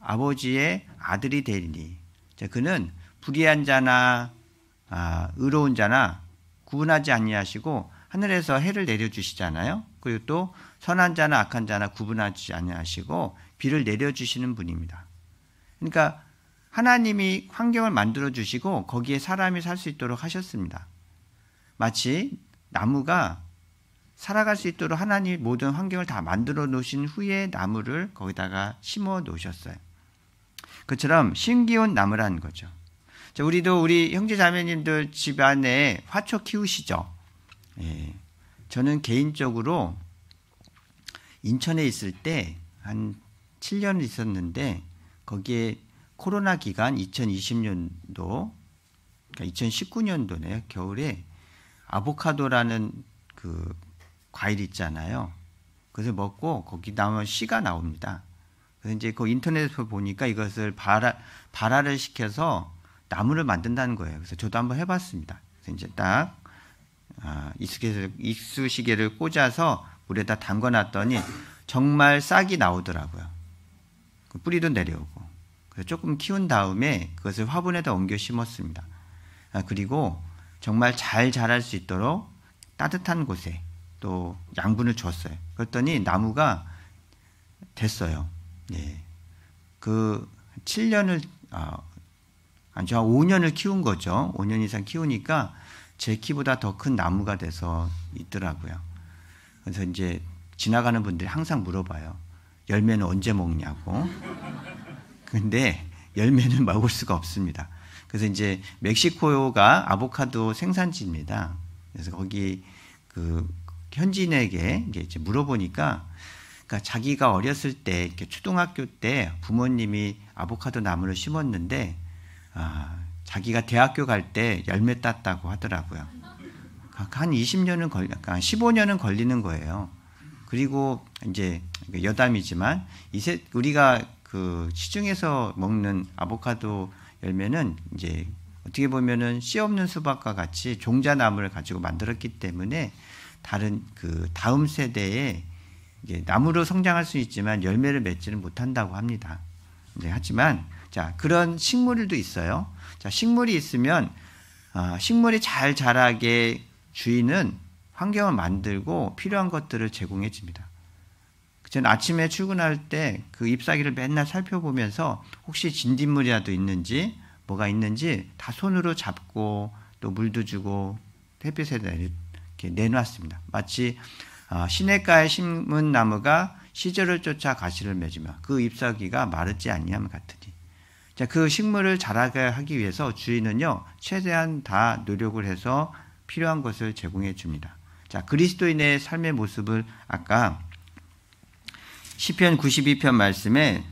아버지의 아들이 되리니. 자, 그는 불의한 자나 의로운 자나 구분하지 아니하시고 하늘에서 해를 내려주시잖아요. 그리고 또 선한 자나 악한 자나 구분하지 아니하시고 비를 내려주시는 분입니다. 그러니까 하나님이 환경을 만들어 주시고 거기에 사람이 살 수 있도록 하셨습니다. 마치 나무가 살아갈 수 있도록 하나님이 모든 환경을 다 만들어 놓으신 후에 나무를 거기다가 심어 놓으셨어요. 그처럼 심기운 나무라는 거죠. 자, 우리도 우리 형제 자매님들 집안에 화초 키우시죠? 예. 저는 개인적으로 인천에 있을 때 한 7년 있었는데 거기에 코로나 기간 2020년도, 그러니까 2019년도네요. 겨울에 아보카도라는 그 과일 있잖아요. 그래서 먹고 거기 나오면 씨가 나옵니다. 그래서 이제 그 인터넷에서 보니까 이것을 발화를 시켜서 나무를 만든다는 거예요. 그래서 저도 한번 해봤습니다. 그래서 이제 딱 이쑤시개를 꽂아서 물에다 담궈놨더니 정말 싹이 나오더라고요. 뿌리도 내려오고. 그래서 조금 키운 다음에 그것을 화분에다 옮겨 심었습니다. 그리고 정말 잘 자랄 수 있도록 따뜻한 곳에 또 양분을 줬어요. 그랬더니 나무가 됐어요. 예. 그 7년을 아주 5년을 키운 거죠. 5년 이상 키우니까 제 키보다 더 큰 나무가 돼서 있더라고요. 그래서 이제 지나가는 분들이 항상 물어봐요. 열매는 언제 먹냐고. 근데 열매는 먹을 수가 없습니다. 그래서 이제 멕시코가 아보카도 생산지입니다. 그래서 거기 그 현지인에게 이제 물어보니까, 그러니까 자기가 어렸을 때 이렇게 초등학교 때 부모님이 아보카도 나무를 심었는데 자기가 대학교 갈 때 열매 땄다고 하더라고요. 한 20년은 한 15년은 걸리는 거예요. 그리고 이제 여담이지만 우리가 그 시중에서 먹는 아보카도 열매는 이제 어떻게 보면은 씨 없는 수박과 같이 종자나무를 가지고 만들었기 때문에 다른 그 다음 세대에 이제 나무로 성장할 수 있지만 열매를 맺지는 못한다고 합니다. 네, 하지만 자, 그런 식물도 있어요. 자, 식물이 있으면 식물이 잘 자라게 주인은 환경을 만들고 필요한 것들을 제공해 줍니다. 저는 아침에 출근할 때 그 잎사귀를 맨날 살펴보면서 혹시 진딧물이라도 있는지 뭐가 있는지 다 손으로 잡고 또 물도 주고 햇빛에 이렇게 내놨습니다. 마치 시냇가에 심은 나무가 시절을 쫓아 가시를 맺으며 그 잎사귀가 마르지 아니함 같으니. 자, 그 식물을 자라게 하기 위해서 주인은요 최대한 다 노력을 해서 필요한 것을 제공해 줍니다. 자, 그리스도인의 삶의 모습을 아까 시편 92편 말씀에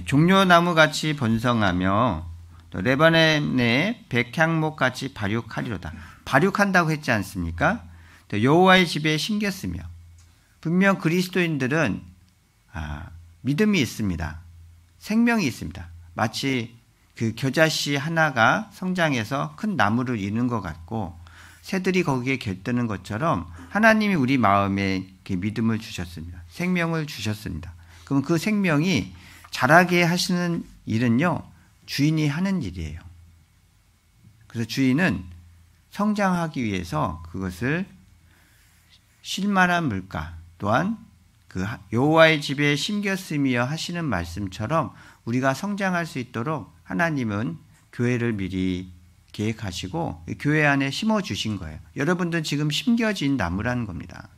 종려나무 같이 번성하며 또 레바논의 백향목 같이 발육하리로다. 발육한다고 했지 않습니까? 또 여호와의 집에 심겼으며. 분명 그리스도인들은 믿음이 있습니다. 생명이 있습니다. 마치 그 겨자씨 하나가 성장해서 큰 나무를 이루는 것 같고 새들이 거기에 깃드는 것처럼 하나님이 우리 마음에 믿음을 주셨습니다. 생명을 주셨습니다. 그럼 그 생명이 자라게 하시는 일은요 주인이 하는 일이에요. 그래서 주인은 성장하기 위해서 그것을 쉴만한 물가 또한 그 여호와의 집에 심겼으며 하시는 말씀처럼 우리가 성장할 수 있도록 하나님은 교회를 미리 계획하시고 교회 안에 심어 주신 거예요. 여러분들 지금 심겨진 나무라는 겁니다.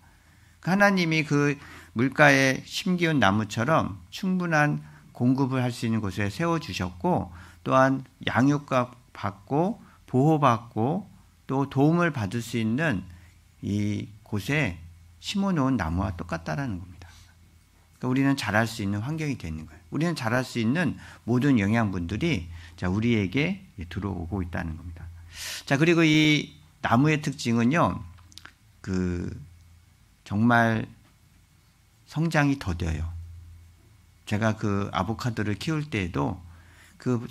하나님이 그 물가에 심기운 나무처럼 충분한 공급을 할 수 있는 곳에 세워주셨고 또한 양육받고 보호받고 또 도움을 받을 수 있는 이 곳에 심어놓은 나무와 똑같다라는 겁니다. 그러니까 우리는 자랄 수 있는 환경이 되는 거예요. 우리는 자랄 수 있는 모든 영양분들이 우리에게 들어오고 있다는 겁니다. 자, 그리고 이 나무의 특징은요, 정말 성장이 더뎌요. 제가 그 아보카도를 키울 때에도 그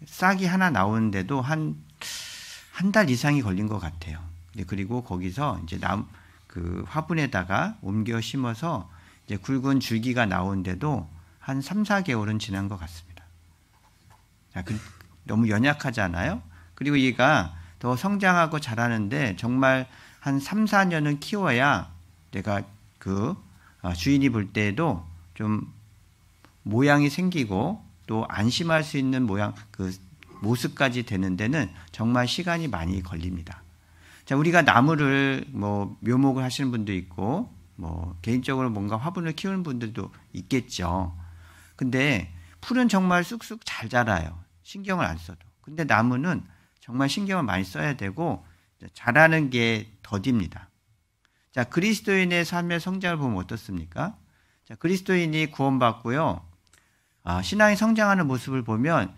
싹이 하나 나오는데도 한 달 이상이 걸린 것 같아요. 그리고 거기서 이제 그 화분에다가 옮겨 심어서 이제 굵은 줄기가 나오는데도 한 3, 4개월은 지난 것 같습니다. 자, 너무 연약하잖아요. 그리고 얘가 더 성장하고 자라는데 정말 한 3, 4년은 키워야 내가 주인이 볼 때에도 좀 모양이 생기고 또 안심할 수 있는 모습까지 되는 데는 정말 시간이 많이 걸립니다. 자, 우리가 나무를 묘목을 하시는 분도 있고 개인적으로 뭔가 화분을 키우는 분들도 있겠죠. 근데 풀은 정말 쑥쑥 잘 자라요. 신경을 안 써도. 근데 나무는 정말 신경을 많이 써야 되고 자라는 게 더딥니다. 자, 그리스도인의 삶의 성장을 보면 어떻습니까? 자, 그리스도인이 구원받고요. 신앙이 성장하는 모습을 보면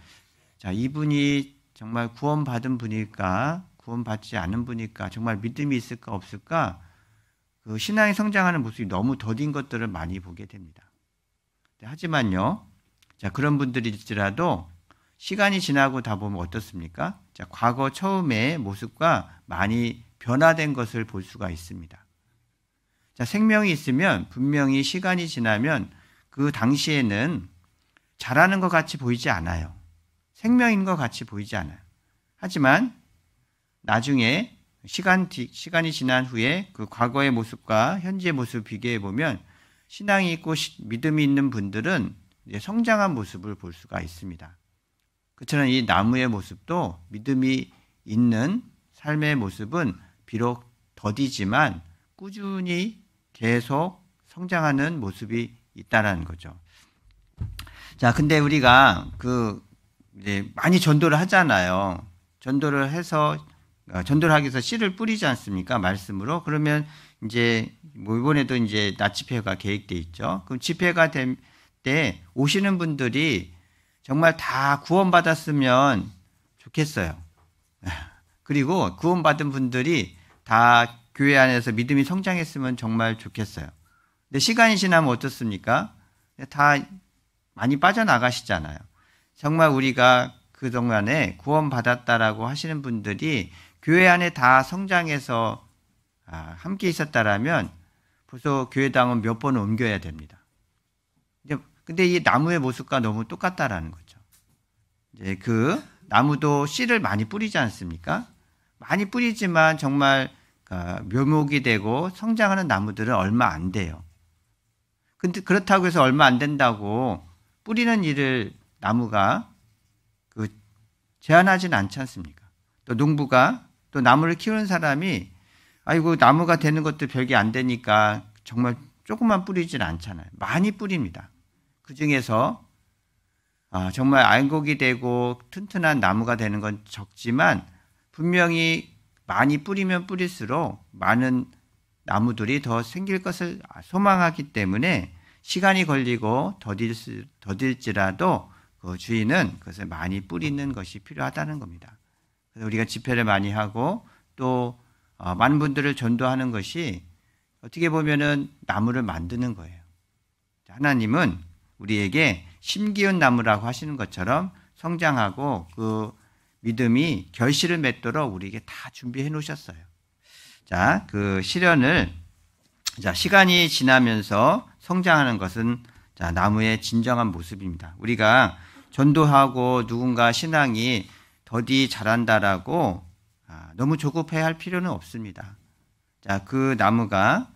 자, 이분이 정말 구원받은 분일까? 구원받지 않은 분일까? 정말 믿음이 있을까? 없을까? 그 신앙이 성장하는 모습이 너무 더딘 것들을 많이 보게 됩니다. 하지만요. 자, 그런 분들일지라도 시간이 지나고 다 보면 어떻습니까? 자, 과거 처음의 모습과 많이 변화된 것을 볼 수가 있습니다. 자, 생명이 있으면 분명히 시간이 지나면 그 당시에는 자라는 것 같이 보이지 않아요. 생명인 것 같이 보이지 않아요. 하지만 나중에 시간이 지난 후에 그 과거의 모습과 현재의 모습을 비교해 보면 신앙이 있고 믿음이 있는 분들은 이제 성장한 모습을 볼 수가 있습니다. 그처럼 이 나무의 모습도 믿음이 있는 삶의 모습은 비록 더디지만 꾸준히 계속 성장하는 모습이 있다라는 거죠. 자, 근데 우리가 이제 많이 전도를 하잖아요. 전도를 하기 위해서 씨를 뿌리지 않습니까? 말씀으로. 그러면 이제 이번에도 이제 낮 집회가 계획돼 있죠. 그럼 집회가 될 때 오시는 분들이 정말 다 구원받았으면 좋겠어요. 그리고 구원받은 분들이 다 교회 안에서 믿음이 성장했으면 정말 좋겠어요. 근데 시간이 지나면 어떻습니까? 다 많이 빠져나가시잖아요. 정말 우리가 그동안에 구원받았다라고 하시는 분들이 교회 안에 다 성장해서 함께 있었다라면 벌써 교회당은 몇 번을 옮겨야 됩니다. 근데 이 나무의 모습과 너무 똑같다라는 거죠. 이제 그 나무도 씨를 많이 뿌리지 않습니까? 많이 뿌리지만 정말 묘목이 되고 성장하는 나무들은 얼마 안 돼요. 근데 그렇다고 해서 얼마 안 된다고 뿌리는 일을 나무가 제한하지는 않지 않습니까? 또 농부가 또 나무를 키우는 사람이 아이고 나무가 되는 것도 별게 안 되니까 정말 조금만 뿌리지는 않잖아요. 많이 뿌립니다. 그 중에서 정말 알곡이 되고 튼튼한 나무가 되는 건 적지만 분명히 많이 뿌리면 뿌릴수록 많은 나무들이 더 생길 것을 소망하기 때문에 시간이 걸리고 더딜지라도 그 주인은 그것을 많이 뿌리는 것이 필요하다는 겁니다. 그래서 우리가 집회를 많이 하고 또 많은 분들을 전도하는 것이 어떻게 보면은 나무를 만드는 거예요. 하나님은 우리에게 심기운 나무라고 하시는 것처럼 성장하고 그 믿음이 결실을 맺도록 우리에게 다 준비해 놓으셨어요. 자, 그 시련을 시간이 지나면서 성장하는 것은 나무의 진정한 모습입니다. 우리가 전도하고 누군가 신앙이 더디 자란다라고 너무 조급해야 할 필요는 없습니다. 자, 그 나무가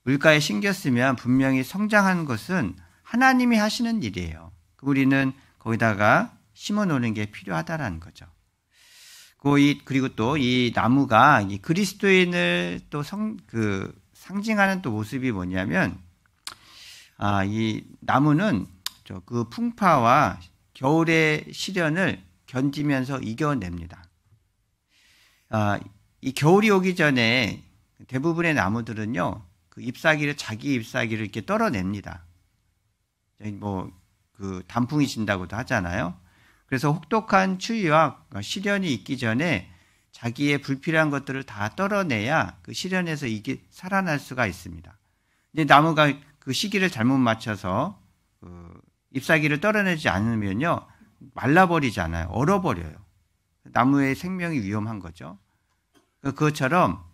물가에 심겼으면 분명히 성장하는 것은 하나님이 하시는 일이에요. 우리는 거기다가 심어 놓는 게 필요하다라는 거죠. 그리고 또 이 나무가 이 그리스도인을 또 상징하는 또 모습이 뭐냐면, 이 나무는 그 풍파와 겨울의 시련을 견디면서 이겨냅니다. 이 겨울이 오기 전에 대부분의 나무들은요, 자기 잎사귀를 이렇게 떨어냅니다. 단풍이 진다고도 하잖아요. 그래서 혹독한 추위와 시련이 있기 전에 자기의 불필요한 것들을 다 떨어내야 그 시련에서 이게 살아날 수가 있습니다. 근데 나무가 그 시기를 잘못 맞춰서 잎사귀를 떨어내지 않으면요, 말라버리잖아요. 얼어버려요. 나무의 생명이 위험한 거죠. 그것처럼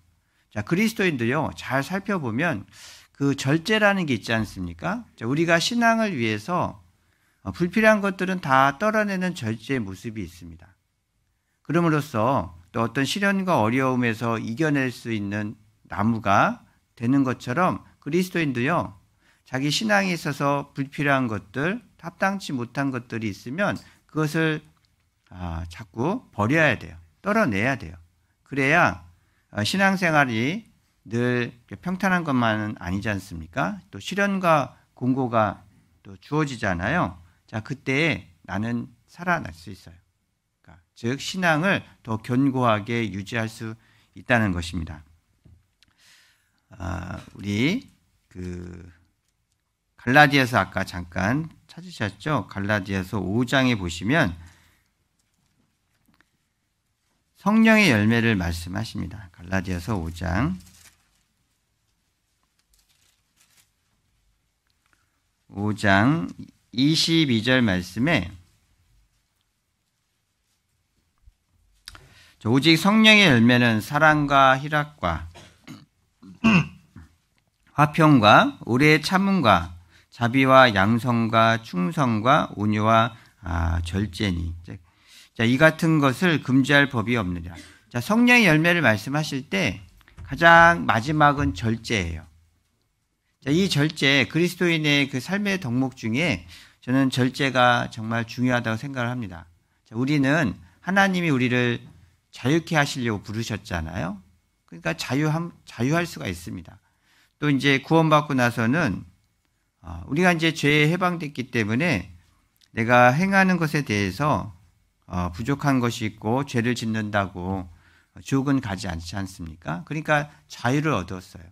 그리스도인들요, 잘 살펴보면 그 절제라는 게 있지 않습니까? 우리가 신앙을 위해서 불필요한 것들은 다 떨어내는 절제의 모습이 있습니다. 그럼으로써 또 어떤 시련과 어려움에서 이겨낼 수 있는 나무가 되는 것처럼 그리스도인도요, 자기 신앙에 있어서 불필요한 것들, 합당치 못한 것들이 있으면 그것을 자꾸 버려야 돼요. 떨어내야 돼요. 그래야 신앙생활이 늘 평탄한 것만은 아니지 않습니까? 또 시련과 공고가 또 주어지잖아요. 자, 그때 나는 살아날 수 있어요. 그러니까 즉 신앙을 더 견고하게 유지할 수 있다는 것입니다. 우리 갈라디아서 아까 잠깐 찾으셨죠? 갈라디아서 5장에 보시면 성령의 열매를 말씀하십니다. 갈라디아서 5장 22절 말씀에 오직 성령의 열매는 사랑과 희락과 화평과 오래 참음과 자비와 양성과 충성과 온유와 절제니. 자, 이 같은 것을 금지할 법이 없느니라. 자, 성령의 열매를 말씀하실 때 가장 마지막은 절제예요. 자, 이 절제, 그리스도인의 그 삶의 덕목 중에 저는 절제가 정말 중요하다고 생각을 합니다. 자, 우리는 하나님이 우리를 자유케 하시려고 부르셨잖아요. 그러니까 자유할 수가 있습니다. 또 이제 구원받고 나서는 우리가 이제 죄에 해방됐기 때문에 내가 행하는 것에 대해서 부족한 것이 있고 죄를 짓는다고 지옥은 가지 않지 않습니까? 그러니까 자유를 얻었어요.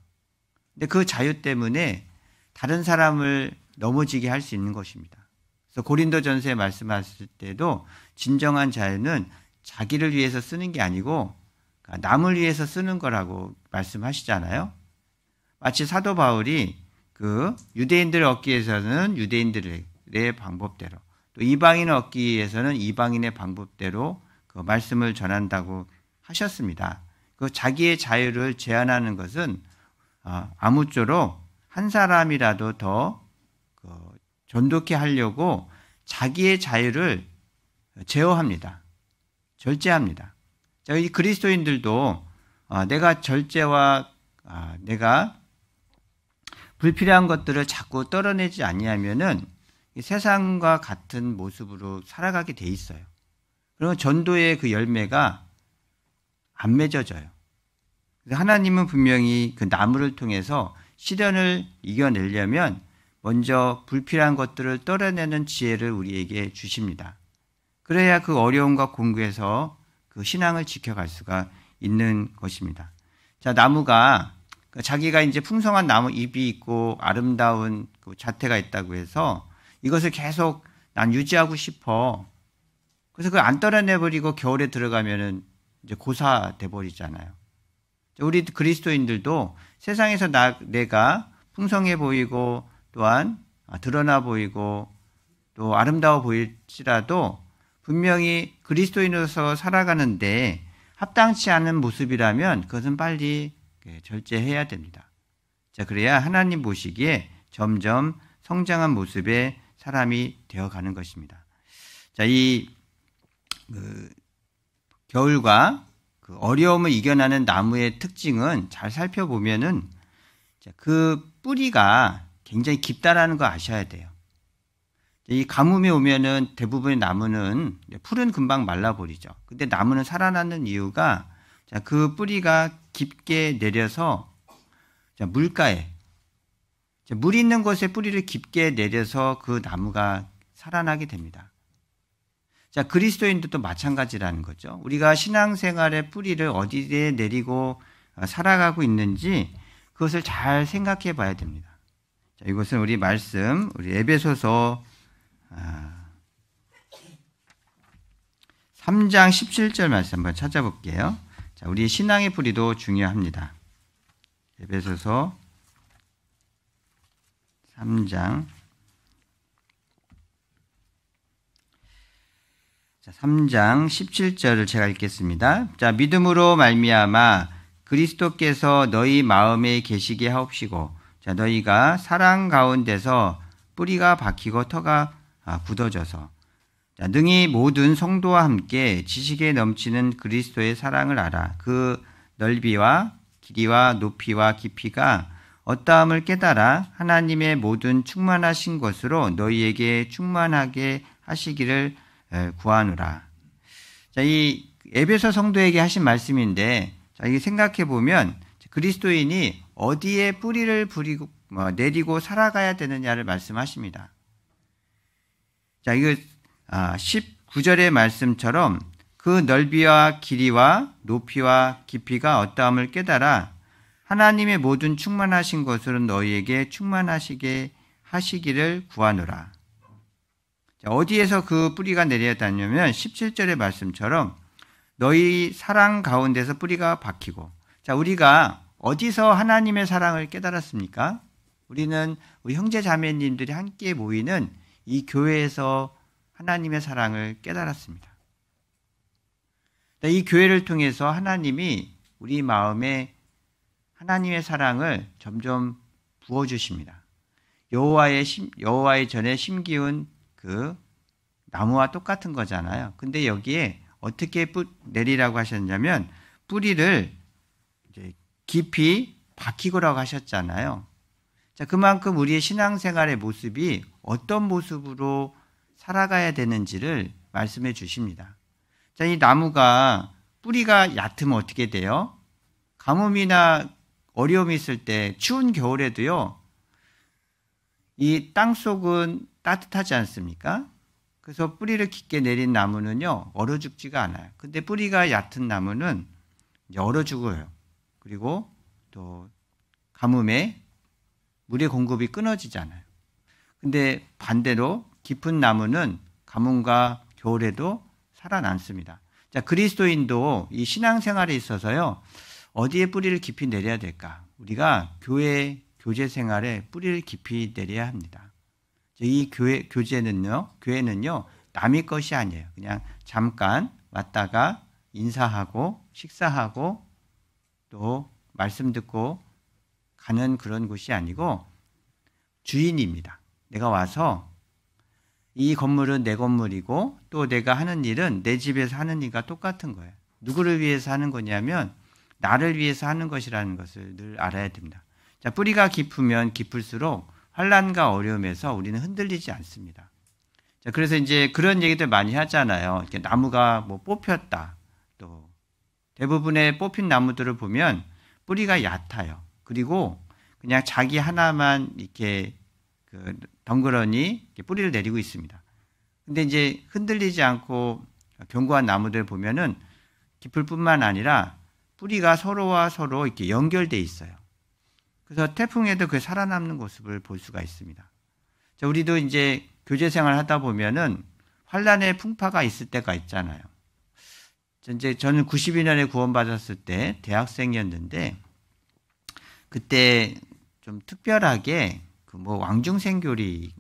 근데 그 자유 때문에 다른 사람을 넘어지게 할 수 있는 것입니다. 그래서 고린도전서에 말씀하실 때도 진정한 자유는 자기를 위해서 쓰는 게 아니고 남을 위해서 쓰는 거라고 말씀하시잖아요. 마치 사도 바울이 그 유대인들을 얻기 위해서는 유대인들의 방법대로, 또 이방인을 얻기 위해서는 이방인의 방법대로 그 말씀을 전한다고 하셨습니다. 그 자기의 자유를 제한하는 것은 아무쪼록 한 사람이라도 더 전도케 하려고 자기의 자유를 제어합니다. 절제합니다. 자, 이 그리스도인들도 내가 절제와 내가 불필요한 것들을 자꾸 떨어내지 아니하면은 세상과 같은 모습으로 살아가게 돼 있어요. 그러면 전도의 그 열매가 안 맺어져요. 하나님은 분명히 그 나무를 통해서 시련을 이겨내려면 먼저 불필요한 것들을 떨어내는 지혜를 우리에게 주십니다. 그래야 그 어려움과 공고에서 그 신앙을 지켜갈 수가 있는 것입니다. 자, 나무가 자기가 이제 풍성한 나무 잎이 있고 아름다운 그 자태가 있다고 해서 이것을 계속 난 유지하고 싶어. 그래서 그걸 안 떨어내버리고 겨울에 들어가면은 이제 고사돼 버리잖아요. 우리 그리스도인들도 세상에서 내가 풍성해 보이고 또한 드러나 보이고 또 아름다워 보일지라도 분명히 그리스도인으로서 살아가는데 합당치 않은 모습이라면 그것은 빨리 절제해야 됩니다. 자, 그래야 하나님 보시기에 점점 성장한 모습의 사람이 되어가는 것입니다. 자, 이 겨울과 그 어려움을 이겨나는 나무의 특징은 잘 살펴보면은 그 뿌리가 굉장히 깊다라는 거 아셔야 돼요. 이 가뭄이 오면은 대부분의 나무는 풀은 금방 말라버리죠. 근데 나무는 살아나는 이유가 그 뿌리가 깊게 내려서 물가에 물 있는 곳에 뿌리를 깊게 내려서 그 나무가 살아나게 됩니다. 자, 그리스도인들도 마찬가지라는 거죠. 우리가 신앙생활의 뿌리를 어디에 내리고 살아가고 있는지 그것을 잘 생각해 봐야 됩니다. 자, 이것은 우리 말씀, 우리 에베소서 3장 17절 말씀 한번 찾아볼게요. 자, 우리 신앙의 뿌리도 중요합니다. 에베소서 3장 17절을 제가 읽겠습니다. 자, 믿음으로 말미암아 그리스도께서 너희 마음에 계시게 하옵시고, 자, 너희가 사랑 가운데서 뿌리가 박히고 터가 굳어져서 능히 모든 성도와 함께 지식에 넘치는 그리스도의 사랑을 알아 그 넓이와 길이와 높이와 깊이가 어떠함을 깨달아 하나님의 모든 충만하신 것으로 너희에게 충만하게 하시기를 구하노라. 자, 이 에베소 성도에게 하신 말씀인데, 자, 이게 생각해 보면 그리스도인이 어디에 뿌리를 내리고 살아가야 되느냐를 말씀하십니다. 자, 이거 19절의 말씀처럼 그 넓이와 길이와 높이와 깊이가 어떠함을 깨달아 하나님의 모든 충만하신 것으로 너희에게 충만하시게 하시기를 구하노라. 자, 어디에서 그 뿌리가 내려야 되냐면 17절의 말씀처럼 너희 사랑 가운데서 뿌리가 박히고, 자, 우리가 어디서 하나님의 사랑을 깨달았습니까? 우리는 우리 형제 자매님들이 함께 모이는 이 교회에서 하나님의 사랑을 깨달았습니다. 이 교회를 통해서 하나님이 우리 마음에 하나님의 사랑을 점점 부어주십니다. 여호와의 전에 심기운 그 나무와 똑같은 거잖아요. 근데 여기에 어떻게 내리라고 하셨냐면 뿌리를 이제 깊이 박히고라고 하셨잖아요. 자, 그만큼 우리의 신앙생활의 모습이 어떤 모습으로 살아가야 되는지를 말씀해 주십니다. 자, 이 나무가 뿌리가 얕으면 어떻게 돼요? 가뭄이나 어려움이 있을 때 추운 겨울에도요, 이 땅속은 따뜻하지 않습니까? 그래서 뿌리를 깊게 내린 나무는요, 얼어 죽지가 않아요. 근데 뿌리가 얕은 나무는 이제 얼어 죽어요. 그리고 또 가뭄에 물의 공급이 끊어지잖아요. 근데 반대로 깊은 나무는 가뭄과 겨울에도 살아남습니다. 자, 그리스도인도 이 신앙생활에 있어서요, 어디에 뿌리를 깊이 내려야 될까? 우리가 교제 생활에 뿌리를 깊이 내려야 합니다. 이 교회는요, 남의 것이 아니에요. 그냥 잠깐 왔다가 인사하고 식사하고 또 말씀 듣고 가는 그런 곳이 아니고 주인입니다. 내가 와서 이 건물은 내 건물이고 또 내가 하는 일은 내 집에서 하는 일과 똑같은 거예요. 누구를 위해서 하는 거냐면 나를 위해서 하는 것이라는 것을 늘 알아야 됩니다. 자, 뿌리가 깊으면 깊을수록 환난과 어려움에서 우리는 흔들리지 않습니다. 자, 그래서 이제 그런 얘기들 많이 하잖아요. 이렇게 나무가 뭐 뽑혔다. 또 대부분의 뽑힌 나무들을 보면 뿌리가 얕아요. 그리고 그냥 자기 하나만 이렇게 덩그러니 이렇게 뿌리를 내리고 있습니다. 근데 이제 흔들리지 않고 견고한 나무들 보면은 깊을 뿐만 아니라 뿌리가 서로와 서로 이렇게 연결돼 있어요. 그래서 태풍에도 그 살아남는 모습을 볼 수가 있습니다. 자, 우리도 이제 교제 생활 하다 보면은 환란의 풍파가 있을 때가 있잖아요. 저는 92년에 구원받았을 때 대학생이었는데 그때 좀 특별하게 그 왕중생교리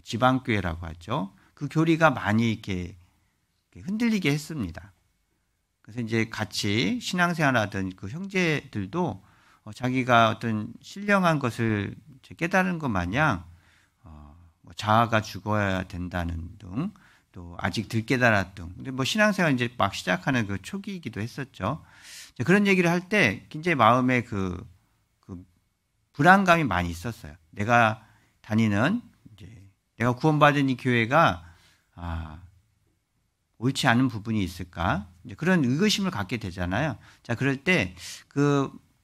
지방교회라고 하죠. 그 교리가 많이 이렇게 흔들리게 했습니다. 그래서 이제 같이 신앙생활하던 그 형제들도 자기가 어떤 신령한 것을 깨달은 것 마냥 자아가 죽어야 된다는 등 또 아직 덜 깨달았던 근데 신앙생활 이제 막 시작하는 그 초기이기도 했었죠. 그런 얘기를 할 때 굉장히 마음에 그 불안감이 많이 있었어요. 내가 다니는 내가 구원받은 이 교회가 옳지 않은 부분이 있을까? 이제 그런 의구심을 갖게 되잖아요. 자, 그럴 때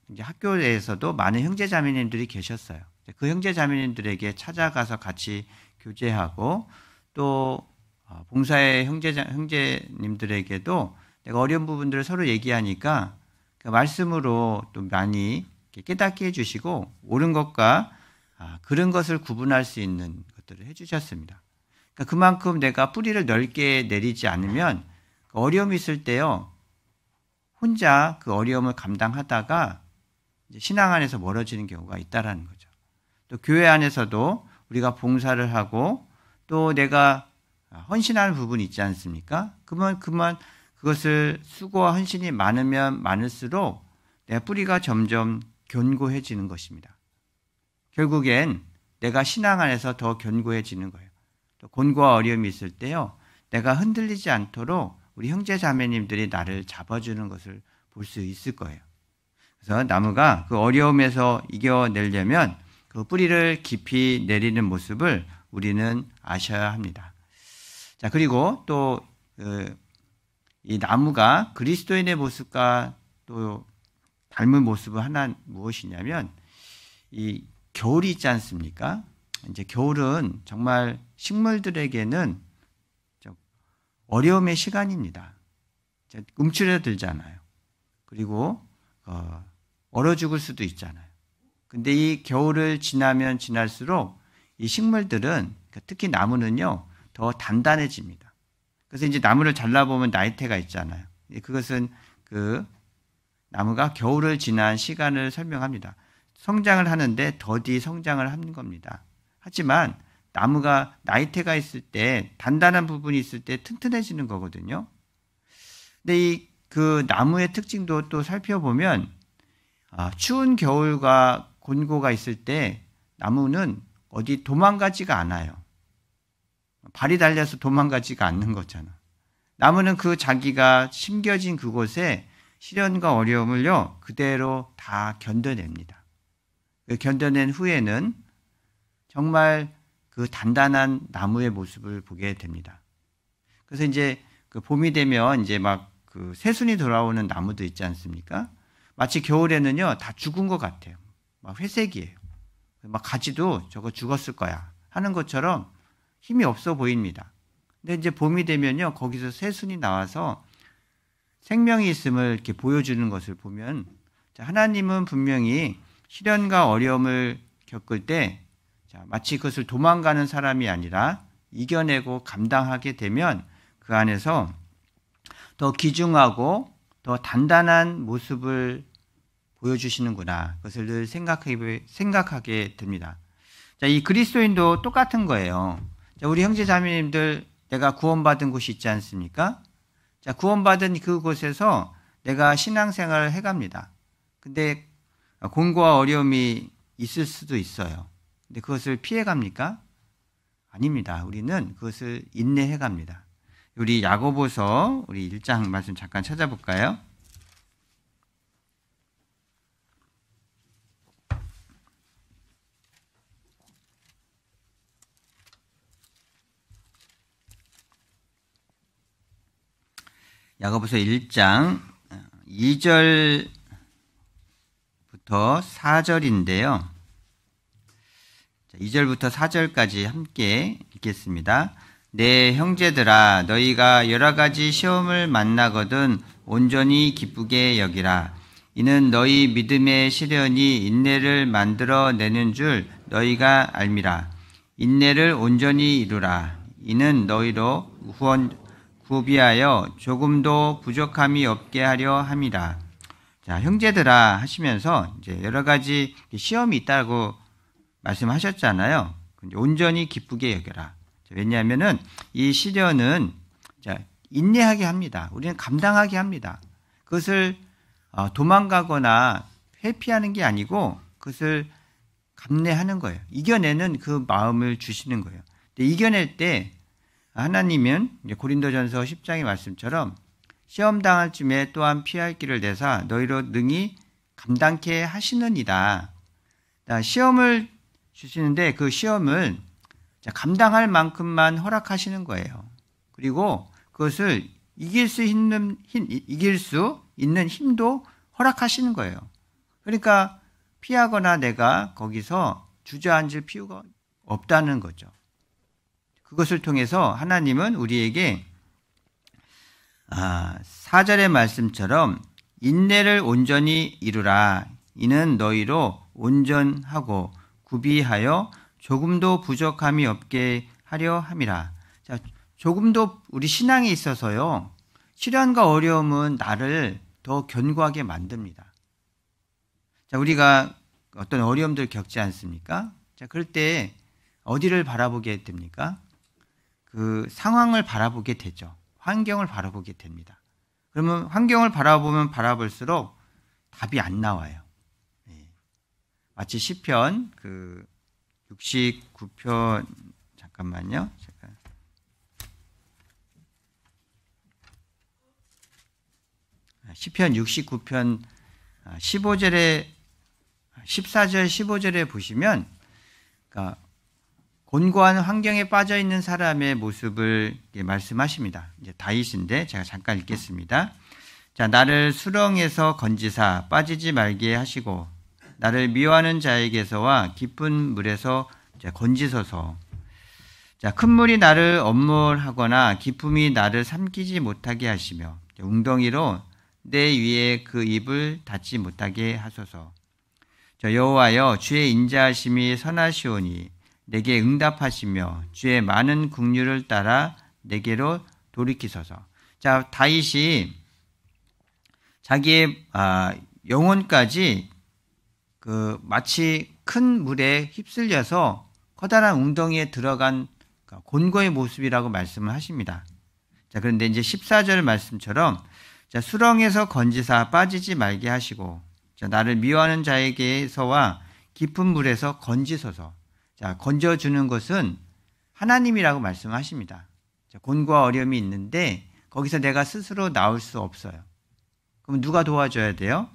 이제 학교에서도 많은 형제자매님들이 계셨어요. 그 형제자매님들에게 찾아가서 같이 교제하고 또 봉사의 형제님들에게도 내가 어려운 부분들을 서로 얘기하니까 그 말씀으로 또 많이 깨닫게 해주시고 옳은 것과 그런 것을 구분할 수 있는 것들을 해주셨습니다. 그러니까 그만큼 내가 뿌리를 넓게 내리지 않으면 어려움이 있을 때요, 혼자 그 어려움을 감당하다가 이제 신앙 안에서 멀어지는 경우가 있다라는 거죠. 또 교회 안에서도 우리가 봉사를 하고 또 내가 헌신하는 부분이 있지 않습니까? 그만 그것을 수고와 헌신이 많으면 많을수록 내 뿌리가 점점 견고해지는 것입니다. 결국엔 내가 신앙 안에서 더 견고해지는 거예요. 또 곤고와 어려움이 있을 때요, 내가 흔들리지 않도록 우리 형제 자매님들이 나를 잡아주는 것을 볼 수 있을 거예요. 그래서 나무가 그 어려움에서 이겨내려면 그 뿌리를 깊이 내리는 모습을 우리는 아셔야 합니다. 자, 그리고 또 이 나무가 그리스도인의 모습과 또 닮은 모습은 하나 무엇이냐면 이 겨울이 있지 않습니까? 이제 겨울은 정말 식물들에게는 어려움의 시간입니다. 움츠러들잖아요. 그리고 얼어 죽을 수도 있잖아요. 근데 이 겨울을 지나면 지날수록 이 식물들은, 특히 나무는요, 더 단단해집니다. 그래서 이제 나무를 잘라보면 나이테가 있잖아요. 그것은 그 나무가 겨울을 지난 시간을 설명합니다. 성장을 하는데 더디 성장을 하는 겁니다. 하지만 나무가 나이테가 있을 때, 단단한 부분이 있을 때 튼튼해지는 거거든요. 근데 그 나무의 특징도 또 살펴보면 추운 겨울과 곤고가 있을 때 나무는 어디 도망가지가 않아요. 발이 달려서 도망가지가 않는 거잖아. 나무는 그 자기가 심겨진 그곳에 시련과 어려움을요, 그대로 다 견뎌냅니다. 견뎌낸 후에는 정말 그 단단한 나무의 모습을 보게 됩니다. 그래서 이제 그 봄이 되면 이제 막 그 새순이 돌아오는 나무도 있지 않습니까? 마치 겨울에는요, 다 죽은 것 같아요. 막 회색이에요. 막 가지도 저거 죽었을 거야 하는 것처럼 힘이 없어 보입니다. 근데 이제 봄이 되면요, 거기서 새순이 나와서 생명이 있음을 이렇게 보여주는 것을 보면, 하나님은 분명히 시련과 어려움을 겪을 때 마치 그것을 도망가는 사람이 아니라 이겨내고 감당하게 되면 그 안에서 더 귀중하고 더 단단한 모습을 보여주시는구나. 그것을 늘 생각하게 됩니다. 자, 이 그리스도인도 똑같은 거예요. 자, 우리 형제 자매님들, 내가 구원받은 곳이 있지 않습니까? 자, 구원받은 그곳에서 내가 신앙생활을 해갑니다. 근데 곤고와 어려움이 있을 수도 있어요. 근데 그것을 피해갑니까? 아닙니다. 우리는 그것을 인내해갑니다. 우리 야고보서 우리 1장 말씀 잠깐 찾아볼까요? 야고보서 1장 2절부터 4절인데요. 2절부터 4절까지 함께 읽겠습니다. 내 형제들아, 너희가 여러 가지 시험을 만나거든 온전히 기쁘게 여기라. 이는 너희 믿음의 시련이 인내를 만들어내는 줄 너희가 알미라. 인내를 온전히 이루라. 이는 너희로 구비하여 조금도 부족함이 없게 하려 함이라. 자, 형제들아 하시면서 이제 여러 가지 시험이 있다고 말씀하셨잖아요. 온전히 기쁘게 여겨라. 왜냐하면은 이 시련은 인내하게 합니다. 우리는 감당하게 합니다. 그것을 도망가거나 회피하는 게 아니고 그것을 감내하는 거예요. 이겨내는 그 마음을 주시는 거예요. 근데 이겨낼 때 하나님은 고린도전서 10장의 말씀처럼 시험 당할 쯤에 또한 피할 길을 내사 너희로 능히 감당케 하시느니라. 시험을 주시는데 그 시험을 감당할 만큼만 허락하시는 거예요. 그리고 그것을 이길 수 있는 힘도 허락하시는 거예요. 그러니까 피하거나 내가 거기서 주저앉을 필요가 없다는 거죠. 그것을 통해서 하나님은 우리에게 4절의 말씀처럼 인내를 온전히 이루라. 이는 너희로 온전하고 구비하여 조금도 부족함이 없게 하려 함이라. 자, 조금도 우리 신앙에 있어서요, 시련과 어려움은 나를 더 견고하게 만듭니다. 자, 우리가 어떤 어려움들 겪지 않습니까? 자, 그럴 때 어디를 바라보게 됩니까? 그 상황을 바라보게 되죠. 환경을 바라보게 됩니다. 그러면 환경을 바라보면 바라볼수록 답이 안 나와요. 마치 시편 69편 잠깐만요. 시편 69편 14절 15절에 보시면, 그러니까 곤고한 환경에 빠져 있는 사람의 모습을 말씀하십니다. 이제 다윗인데 제가 잠깐 읽겠습니다. 자, 나를 수렁에서 건지사 빠지지 말게 하시고 나를 미워하는 자에게서와 깊은 물에서 건지소서. 자, 큰 물이 나를 엄몰하거나 깊음이 나를 삼키지 못하게 하시며 웅덩이로 내 위에 그 입을 닫지 못하게 하소서. 여호와여, 주의 인자하심이 선하시오니 내게 응답하시며 주의 많은 긍휼을 따라 내게로 돌이키소서. 자, 다윗이 자기의 영혼까지 마치 큰 물에 휩쓸려서 커다란 웅덩이에 들어간 곤고의 모습이라고 말씀을 하십니다. 자, 그런데 이제 14절 말씀처럼, 자, 수렁에서 건지사 빠지지 말게 하시고, 자, 나를 미워하는 자에게서와 깊은 물에서 건지소서. 자, 건져주는 것은 하나님이라고 말씀하십니다. 자, 곤고와 어려움이 있는데 거기서 내가 스스로 나올 수 없어요. 그럼 누가 도와줘야 돼요?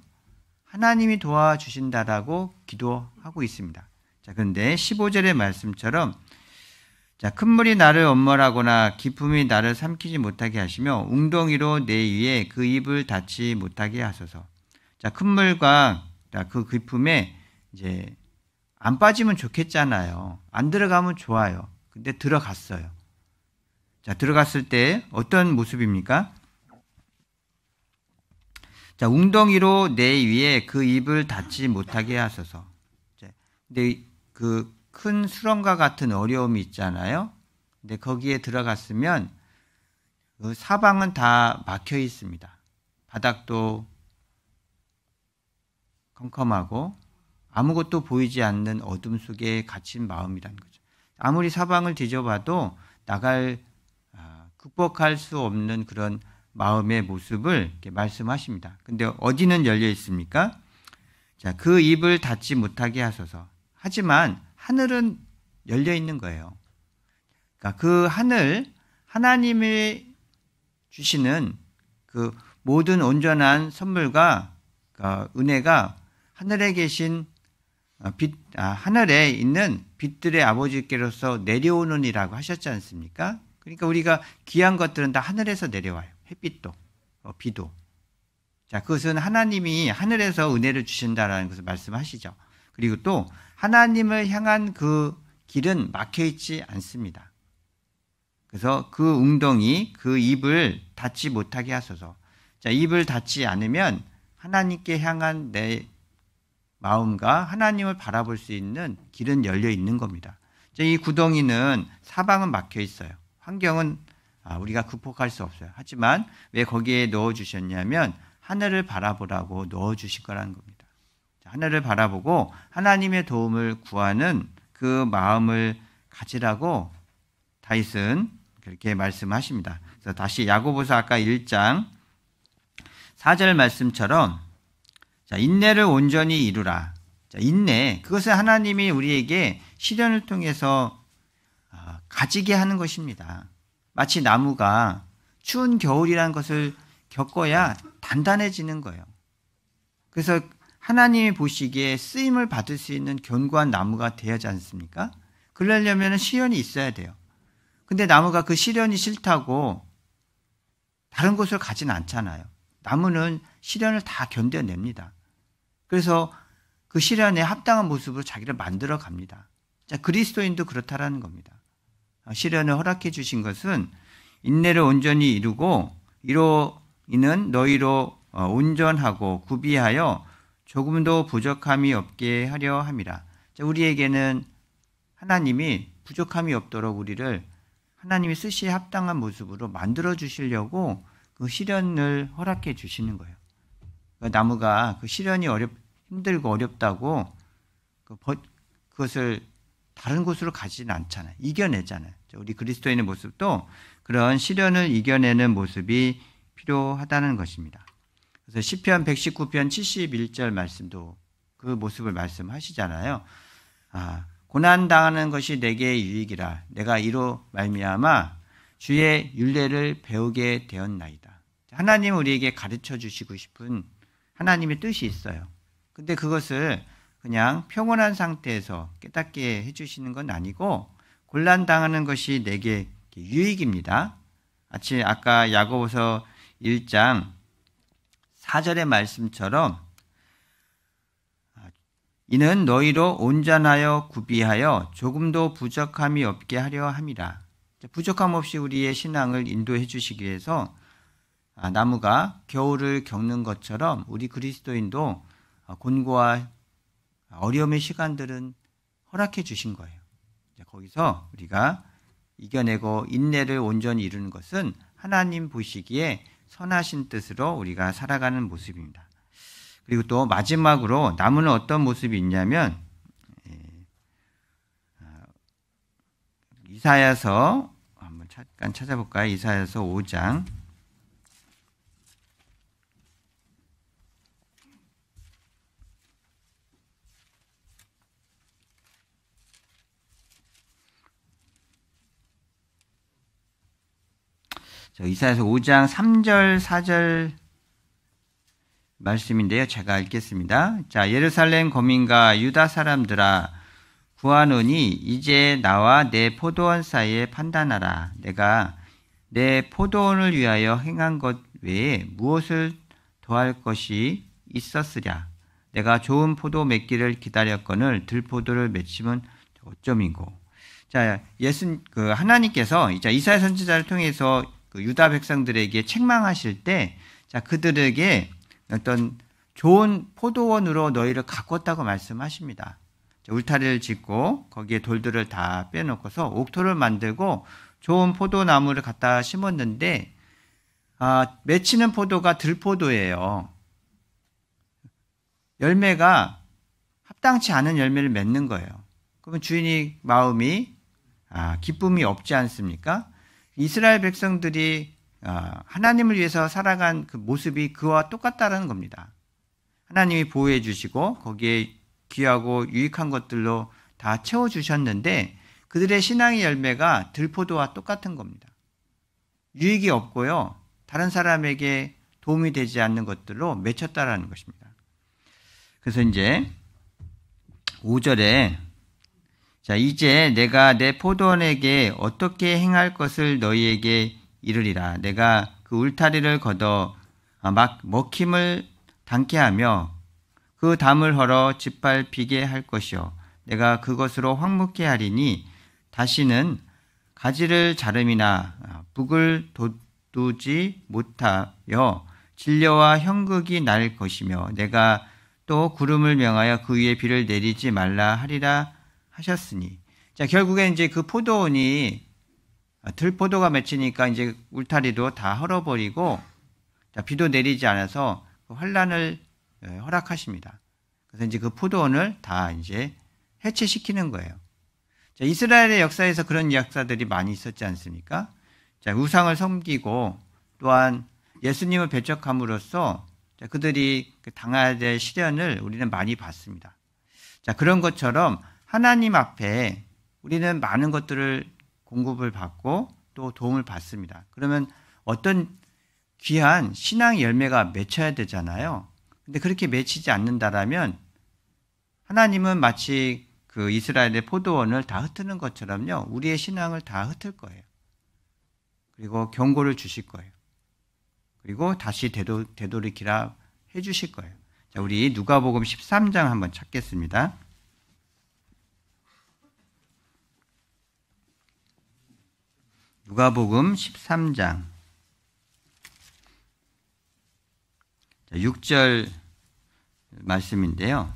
하나님이 도와주신다라고 기도하고 있습니다. 자, 그런데 15절의 말씀처럼, 자, 큰 물이 나를 엄몰하거나 깊음이 나를 삼키지 못하게 하시며 웅덩이로 내 위에 그 입을 닫지 못하게 하소서. 자, 큰 물과 그 깊음에 이제 안 빠지면 좋겠잖아요. 안 들어가면 좋아요. 근데 들어갔어요. 자, 들어갔을 때 어떤 모습입니까? 자, 웅덩이로 내 위에 그 입을 닫지 못하게 하소서. 근데 그 큰 수렁과 같은 어려움이 있잖아요. 근데 거기에 들어갔으면 그 사방은 다 막혀 있습니다. 바닥도 컴컴하고 아무것도 보이지 않는 어둠 속에 갇힌 마음이라는 거죠. 아무리 사방을 뒤져봐도 극복할 수 없는 그런 마음의 모습을 이렇게 말씀하십니다. 근데 어디는 열려 있습니까? 자, 그 입을 닫지 못하게 하소서. 하지만 하늘은 열려 있는 거예요. 그러니까 그 하늘, 하나님이 주시는 그 모든 온전한 선물과 은혜가 하늘에 계신 하늘에 있는 빛들의 아버지께로서 내려오느니라고 하셨지 않습니까? 그러니까 우리가 귀한 것들은 다 하늘에서 내려와요. 햇빛도, 비도. 자, 그것은 하나님이 하늘에서 은혜를 주신다라는 것을 말씀하시죠. 그리고 또 하나님을 향한 그 길은 막혀 있지 않습니다. 그래서 그 웅덩이, 그 입을 닫지 못하게 하소서. 자, 입을 닫지 않으면 하나님께 향한 내 마음과 하나님을 바라볼 수 있는 길은 열려 있는 겁니다. 자, 이 구덩이는 사방은 막혀 있어요. 환경은 우리가 극복할 수 없어요. 하지만 왜 거기에 넣어주셨냐면 하늘을 바라보라고 넣어주실 거라는 겁니다. 자, 하늘을 바라보고 하나님의 도움을 구하는 그 마음을 가지라고 다윗은 그렇게 말씀하십니다. 그래서 다시 야고보서 아까 1장 4절 말씀처럼, 자, 인내를 온전히 이루라. 자, 인내, 그것은 하나님이 우리에게 시련을 통해서 가지게 하는 것입니다. 마치 나무가 추운 겨울이라는 것을 겪어야 단단해지는 거예요. 그래서 하나님이 보시기에 쓰임을 받을 수 있는 견고한 나무가 되어야지 않습니까? 그러려면 시련이 있어야 돼요. 근데 나무가 그 시련이 싫다고 다른 곳을 가진 않잖아요. 나무는 시련을 다 견뎌냅니다. 그래서 그 시련에 합당한 모습으로 자기를 만들어 갑니다. 자, 그리스도인도 그렇다라는 겁니다. 시련을 허락해 주신 것은 인내를 온전히 이루고 이는 너희로 온전하고 구비하여 조금도 부족함이 없게 하려 함이라. 자, 우리에게는 하나님이 부족함이 없도록 우리를 하나님이 쓰시에 합당한 모습으로 만들어 주시려고 그 시련을 허락해 주시는 거예요. 나무가 그 시련이 힘들고 어렵다고 그것을 다른 곳으로 가지는 않잖아요. 이겨내잖아요. 우리 그리스도인의 모습도 그런 시련을 이겨내는 모습이 필요하다는 것입니다. 그래서 시편 119편 71절 말씀도 그 모습을 말씀하시잖아요. 고난 당하는 것이 내게 유익이라. 내가 이로 말미암아 주의 율례를 배우게 되었나이다. 하나님 우리에게 가르쳐 주시고 싶은 하나님의 뜻이 있어요. 근데 그것을 그냥 평온한 상태에서 깨닫게 해주시는 건 아니고 곤란 당하는 것이 내게 유익입니다. 아까 야고보서 1장 4절의 말씀처럼 이는 너희로 온전하여 구비하여 조금도 부족함이 없게 하려 함이라. 부족함 없이 우리의 신앙을 인도해 주시기 위해서 나무가 겨울을 겪는 것처럼 우리 그리스도인도 곤고와 어려움의 시간들은 허락해 주신 거예요. 거기서 우리가 이겨내고 인내를 온전히 이루는 것은 하나님 보시기에 선하신 뜻으로 우리가 살아가는 모습입니다. 그리고 또 마지막으로 나무는 어떤 모습이 있냐면 이사야서 한번 잠깐 찾아볼까요? 이사야서 5장 이사야서 5장 3절 4절 말씀인데요. 제가 읽겠습니다. 자, 예루살렘 거민과 유다 사람들아 구하노니 이제 나와 내 포도원 사이에 판단하라. 내가 내 포도원을 위하여 행한 것 외에 무엇을 더할 것이 있었으랴. 내가 좋은 포도 맺기를 기다렸거늘 들포도를 맺히면 어쩌민고. 자, 하나님께서 이사야 선지자를 통해서 유다 백성들에게 책망하실 때, 자, 그들에게 어떤 좋은 포도원으로 너희를 가꿨다고 말씀하십니다. 울타리를 짓고 거기에 돌들을 다 빼놓고서 옥토를 만들고 좋은 포도나무를 갖다 심었는데 맺히는 포도가 들포도예요. 열매가 합당치 않은 열매를 맺는 거예요. 그러면 주인이 마음이 기쁨이 없지 않습니까? 이스라엘 백성들이 하나님을 위해서 살아간 그 모습이 그와 똑같다는 겁니다. 하나님이 보호해 주시고 거기에 귀하고 유익한 것들로 다 채워주셨는데 그들의 신앙의 열매가 들포도와 똑같은 겁니다. 유익이 없고요. 다른 사람에게 도움이 되지 않는 것들로 맺혔다라는 것입니다. 그래서 이제 5절에 자, 이제 내가 내 포도원에게 어떻게 행할 것을 너희에게 이르리라. 내가 그 울타리를 걷어 막 먹힘을 당케 하며 그 담을 헐어 짓밟히게 할 것이요. 내가 그것으로 황무케 하리니 다시는 가지를 자름이나 북을 돋우지 못하여 진려와 형극이 날 것이며 내가 또 구름을 명하여 그 위에 비를 내리지 말라 하리라 하셨으니. 자, 결국에 이제 그 포도원이 들포도가 맺히니까 이제 울타리도 다 헐어버리고 비도 내리지 않아서 환란을 허락하십니다. 그래서 이제 그 포도원을 다 이제 해체시키는 거예요. 자, 이스라엘의 역사에서 그런 역사들이 많이 있었지 않습니까? 자, 우상을 섬기고 또한 예수님을 배척함으로써 그들이 당해야 될 시련을 우리는 많이 봤습니다. 자, 그런 것처럼 하나님 앞에 우리는 많은 것들을 공급을 받고 또 도움을 받습니다. 그러면 어떤 귀한 신앙의 열매가 맺혀야 되잖아요. 근데 그렇게 맺히지 않는다라면 하나님은 마치 그 이스라엘의 포도원을 다 흩트는 것처럼요. 우리의 신앙을 다 흩을 거예요. 그리고 경고를 주실 거예요. 그리고 다시 되돌이키라 해 주실 거예요. 자, 우리 누가복음 13장 한번 찾겠습니다. 누가복음 13장 6절 말씀인데요.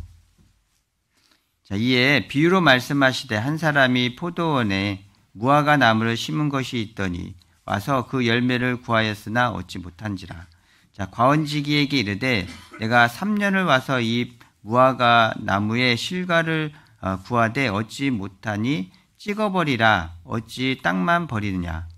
자, 이에 비유로 말씀하시되 한 사람이 포도원에 무화과 나무를 심은 것이 있더니 와서 그 열매를 구하였으나 얻지 못한지라. 자, 과원지기에게 이르되 내가 3년을 와서 이 무화과 나무의 실과를 구하되 얻지 못하니 찍어버리라. 어찌 땅만 버리느냐.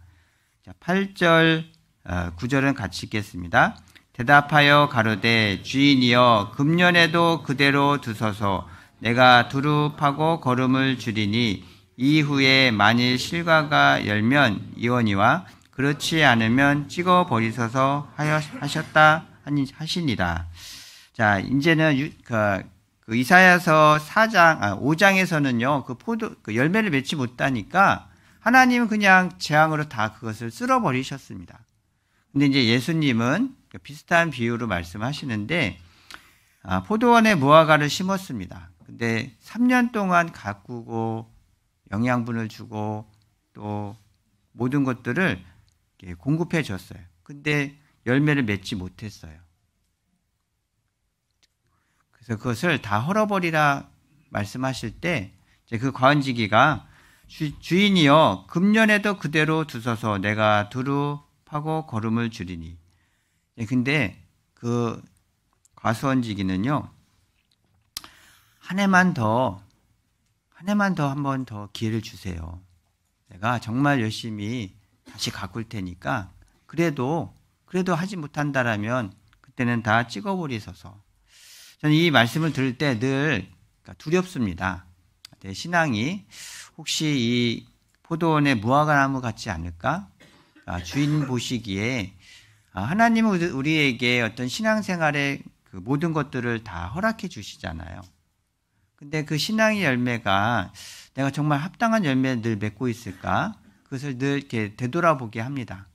자, 8절 9절은 같이 읽겠습니다. 대답하여 가로되 주인이여 금년에도 그대로 두소서 내가 두루 파고 거름을 줄이니 이후에 만일 실과가 열면 이원이와 그렇지 않으면 찍어 버리소서 하셨다 하시니라. 자, 이제는 그 이사야서 5장에서는요, 그 열매를 맺지 못하니까 하나님은 그냥 재앙으로 다 그것을 쓸어버리셨습니다. 근데 이제 예수님은 비슷한 비유로 말씀하시는데, 포도원에 무화과를 심었습니다. 근데 3년 동안 가꾸고 영양분을 주고 또 모든 것들을 공급해 줬어요. 근데 열매를 맺지 못했어요. 그래서 그것을 다 헐어버리라 말씀하실 때 그 과은지기가 주인이여 금년에도 그대로 두소서 내가 두루 파고 거름을 줄이니. 근데 그 과수원지기는요, 한 해만 더 한 번 더 기회를 주세요. 내가 정말 열심히 다시 가꿀 테니까 그래도 하지 못한다라면 그때는 다 찍어버리소서. 저는 이 말씀을 들을 때 늘 두렵습니다. 내 신앙이 혹시 이 포도원의 무화과나무 같지 않을까? 주인 보시기에 하나님은 우리에게 어떤 신앙생활의 그 모든 것들을 다 허락해 주시잖아요. 근데 그 신앙의 열매가 내가 정말 합당한 열매를 늘 맺고 있을까? 그것을 늘 이렇게 되돌아보게 합니다.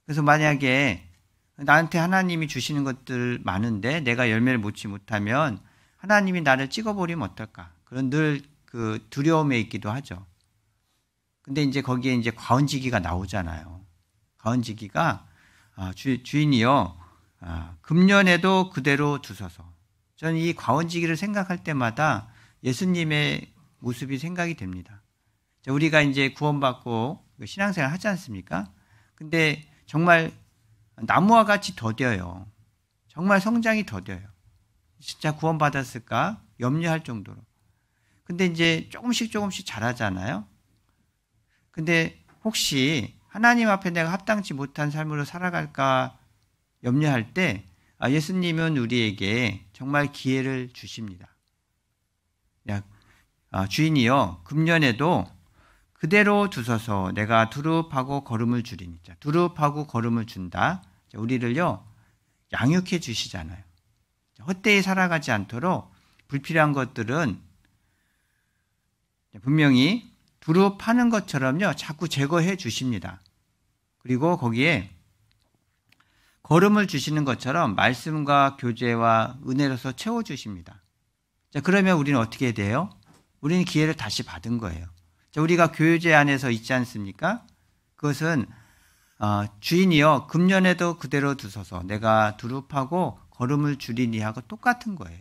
그래서 만약에 나한테 하나님이 주시는 것들 많은데 내가 열매를 맺지 못하면 하나님이 나를 찍어버리면 어떨까? 그런 늘 그 두려움에 있기도 하죠. 근데 이제 거기에 이제 과은지기가 나오잖아요. 과은지기가 주인이여 금년에도 그대로 두소서. 저는 이 과은지기를 생각할 때마다 예수님의 모습이 생각이 됩니다. 우리가 이제 구원받고 신앙생활 하지 않습니까? 근데 정말 나무와 같이 더뎌요. 정말 성장이 더뎌요. 진짜 구원받았을까? 염려할 정도로. 근데 이제 조금씩 자라잖아요. 근데 혹시 하나님 앞에 내가 합당치 못한 삶으로 살아갈까 염려할 때 예수님은 우리에게 정말 기회를 주십니다. 주인이여 금년에도 그대로 두소서 내가 두루 파고 거름을 줄이니. 두루 파고 거름을 준다. 우리를요 양육해 주시잖아요. 헛되이 살아가지 않도록 불필요한 것들은 분명히 두루 파는 것처럼요 자꾸 제거해 주십니다. 그리고 거기에 거름을 주시는 것처럼 말씀과 교제와 은혜로서 채워주십니다. 자, 그러면 우리는 어떻게 돼요? 우리는 기회를 다시 받은 거예요. 자, 우리가 교제 안에서 있지 않습니까? 그것은 주인이여 금년에도 그대로 두소서 내가 두루 파고 거름을 줄이니 하고 똑같은 거예요.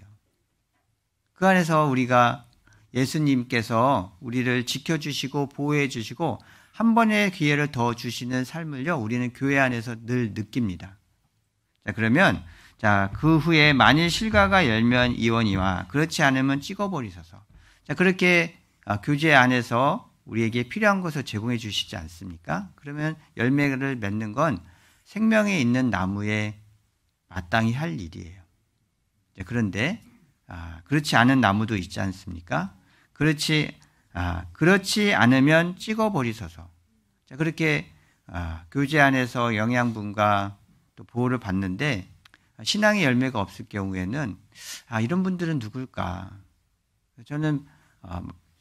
그 안에서 우리가 예수님께서 우리를 지켜주시고 보호해 주시고 한 번의 기회를 더 주시는 삶을요 우리는 교회 안에서 늘 느낍니다. 자, 그러면 그 후에 만일 실과가 열면 이원이와 그렇지 않으면 찍어버리소서. 자, 그렇게 교제 안에서 우리에게 필요한 것을 제공해 주시지 않습니까? 그러면 열매를 맺는 건 생명에 있는 나무에 마땅히 할 일이에요. 자, 그런데 그렇지 않은 나무도 있지 않습니까? 그렇지 않으면 찍어버리소서. 자, 그렇게 교제 안에서 영양분과 또 보호를 받는데 신앙의 열매가 없을 경우에는 이런 분들은 누굴까? 저는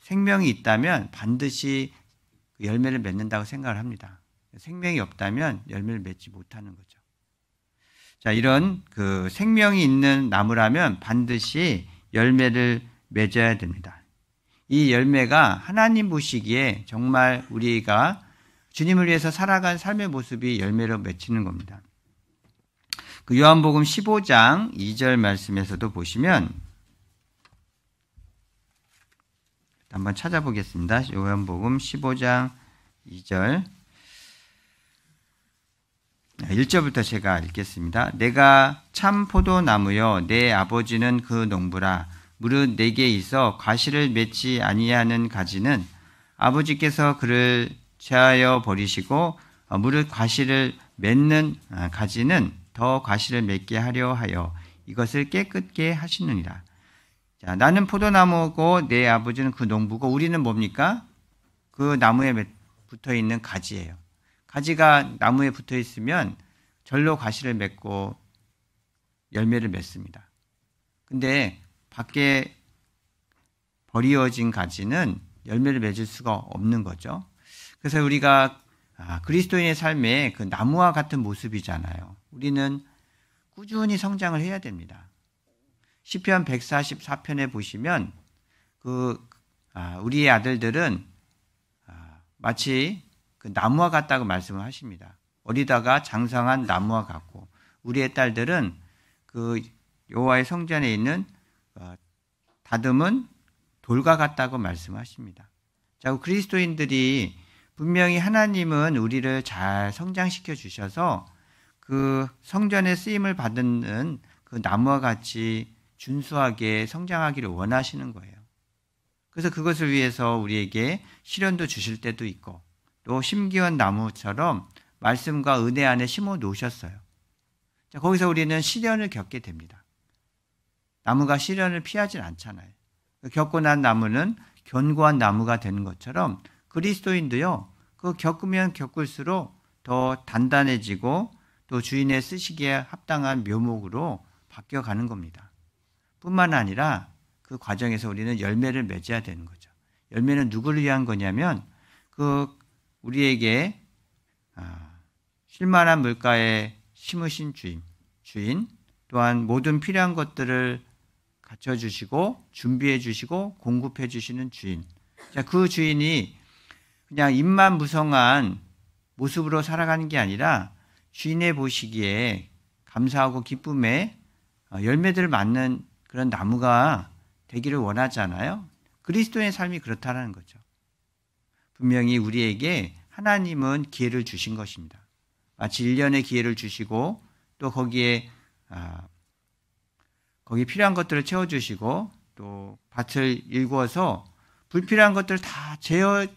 생명이 있다면 반드시 열매를 맺는다고 생각을 합니다. 생명이 없다면 열매를 맺지 못하는 거죠. 자, 이런 그 생명이 있는 나무라면 반드시 열매를 맺어야 됩니다. 이 열매가 하나님 보시기에 정말 우리가 주님을 위해서 살아간 삶의 모습이 열매로 맺히는 겁니다. 그 요한복음 15장 2절 말씀에서도 보시면 한번 찾아보겠습니다. 요한복음 15장 2절 1절부터 제가 읽겠습니다. 내가 참 포도나무여 내 아버지는 그 농부라 무릇 내게 있어 과실을 맺지 아니하는 가지는 아버지께서 그를 제하여 버리시고 무릇 과실을 맺는 가지는 더 과실을 맺게 하려 하여 이것을 깨끗게 하시느니라. 자, 나는 포도나무고 내 아버지는 그 농부고 우리는 뭡니까? 그 나무에 붙어 있는 가지예요. 가지가 나무에 붙어 있으면 절로 가시를 맺고 열매를 맺습니다. 근데 밖에 버리어진 가지는 열매를 맺을 수가 없는 거죠. 그래서 우리가 그리스도인의 삶에 그 나무와 같은 모습이잖아요. 우리는 꾸준히 성장을 해야 됩니다. 시편 144편에 보시면 우리의 아들들은 마치 그 나무와 같다고 말씀을 하십니다. 어리다가 장성한 나무와 같고 우리의 딸들은 그 여호와의 성전에 있는 다듬은 돌과 같다고 말씀하십니다. 자, 그리스도인들이 분명히 하나님은 우리를 잘 성장시켜 주셔서 그 성전에 쓰임을 받는 그 나무와 같이 준수하게 성장하기를 원하시는 거예요. 그래서 그것을 위해서 우리에게 시련도 주실 때도 있고 또 심기원 나무처럼 말씀과 은혜 안에 심어 놓으셨어요. 자, 거기서 우리는 시련을 겪게 됩니다. 나무가 시련을 피하진 않잖아요. 겪고 난 나무는 견고한 나무가 되는 것처럼 그리스도인도요, 그 겪으면 겪을수록 더 단단해지고 또 주인의 쓰시기에 합당한 묘목으로 바뀌어가는 겁니다. 뿐만 아니라 그 과정에서 우리는 열매를 맺어야 되는 거죠. 열매는 누구를 위한 거냐면 우리에게 쉴만한 물가에 심으신 주인 또한 모든 필요한 것들을 갖춰주시고 준비해 주시고 공급해 주시는 주인. 자, 그 주인이 그냥 입만 무성한 모습으로 살아가는 게 아니라 주인의 보시기에 감사하고 기쁨에 열매들을 맺는 그런 나무가 되기를 원하잖아요. 그리스도의 삶이 그렇다는 거죠. 분명히 우리에게 하나님은 기회를 주신 것입니다. 마치 1년의 기회를 주시고 또 거기 필요한 것들을 채워주시고 또 밭을 일구어서 불필요한 것들을 다 제어해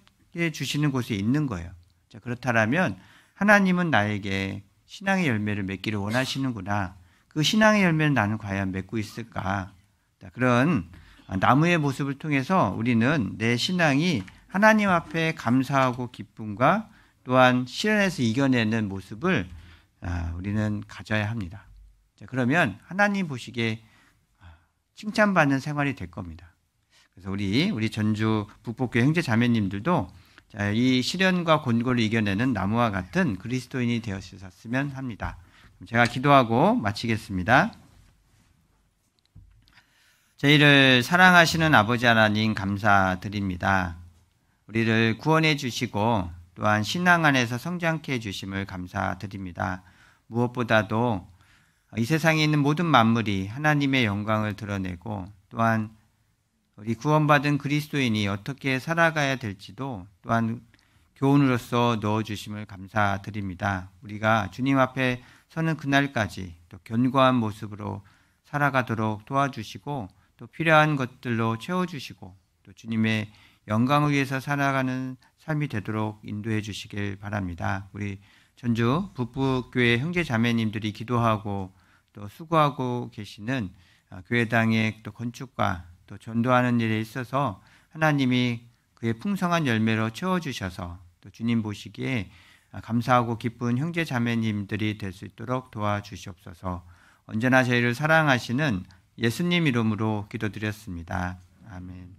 주시는 곳에 있는 거예요. 자, 그렇다면 하나님은 나에게 신앙의 열매를 맺기를 원하시는구나. 그 신앙의 열매는 나는 과연 맺고 있을까? 자, 그런 나무의 모습을 통해서 우리는 내 신앙이 하나님 앞에 감사하고 기쁨과 또한 시련에서 이겨내는 모습을 우리는 가져야 합니다. 자, 그러면 하나님 보시기에 칭찬받는 생활이 될 겁니다. 그래서 우리 전주 북복교회 형제 자매님들도 이 시련과 곤고를 이겨내는 나무와 같은 그리스도인이 되었으면 합니다. 제가 기도하고 마치겠습니다. 저희를 사랑하시는 아버지 하나님 감사드립니다. 우리를 구원해 주시고 또한 신앙 안에서 성장케 해 주심을 감사드립니다. 무엇보다도 이 세상에 있는 모든 만물이 하나님의 영광을 드러내고 또한 우리 구원받은 그리스도인이 어떻게 살아가야 될지도 또한 교훈으로서 넣어주심을 감사드립니다. 우리가 주님 앞에 서는 그날까지 또 견고한 모습으로 살아가도록 도와주시고 또 필요한 것들로 채워주시고 또 주님의 영광을 위해서 살아가는 삶이 되도록 인도해 주시길 바랍니다. 우리 전주 북부교회 형제 자매님들이 기도하고 또 수고하고 계시는 교회당의 또 건축과 또 전도하는 일에 있어서 하나님이 그의 풍성한 열매로 채워주셔서 또 주님 보시기에 감사하고 기쁜 형제 자매님들이 될 수 있도록 도와주시옵소서. 언제나 저희를 사랑하시는 예수님 이름으로 기도드렸습니다. 아멘.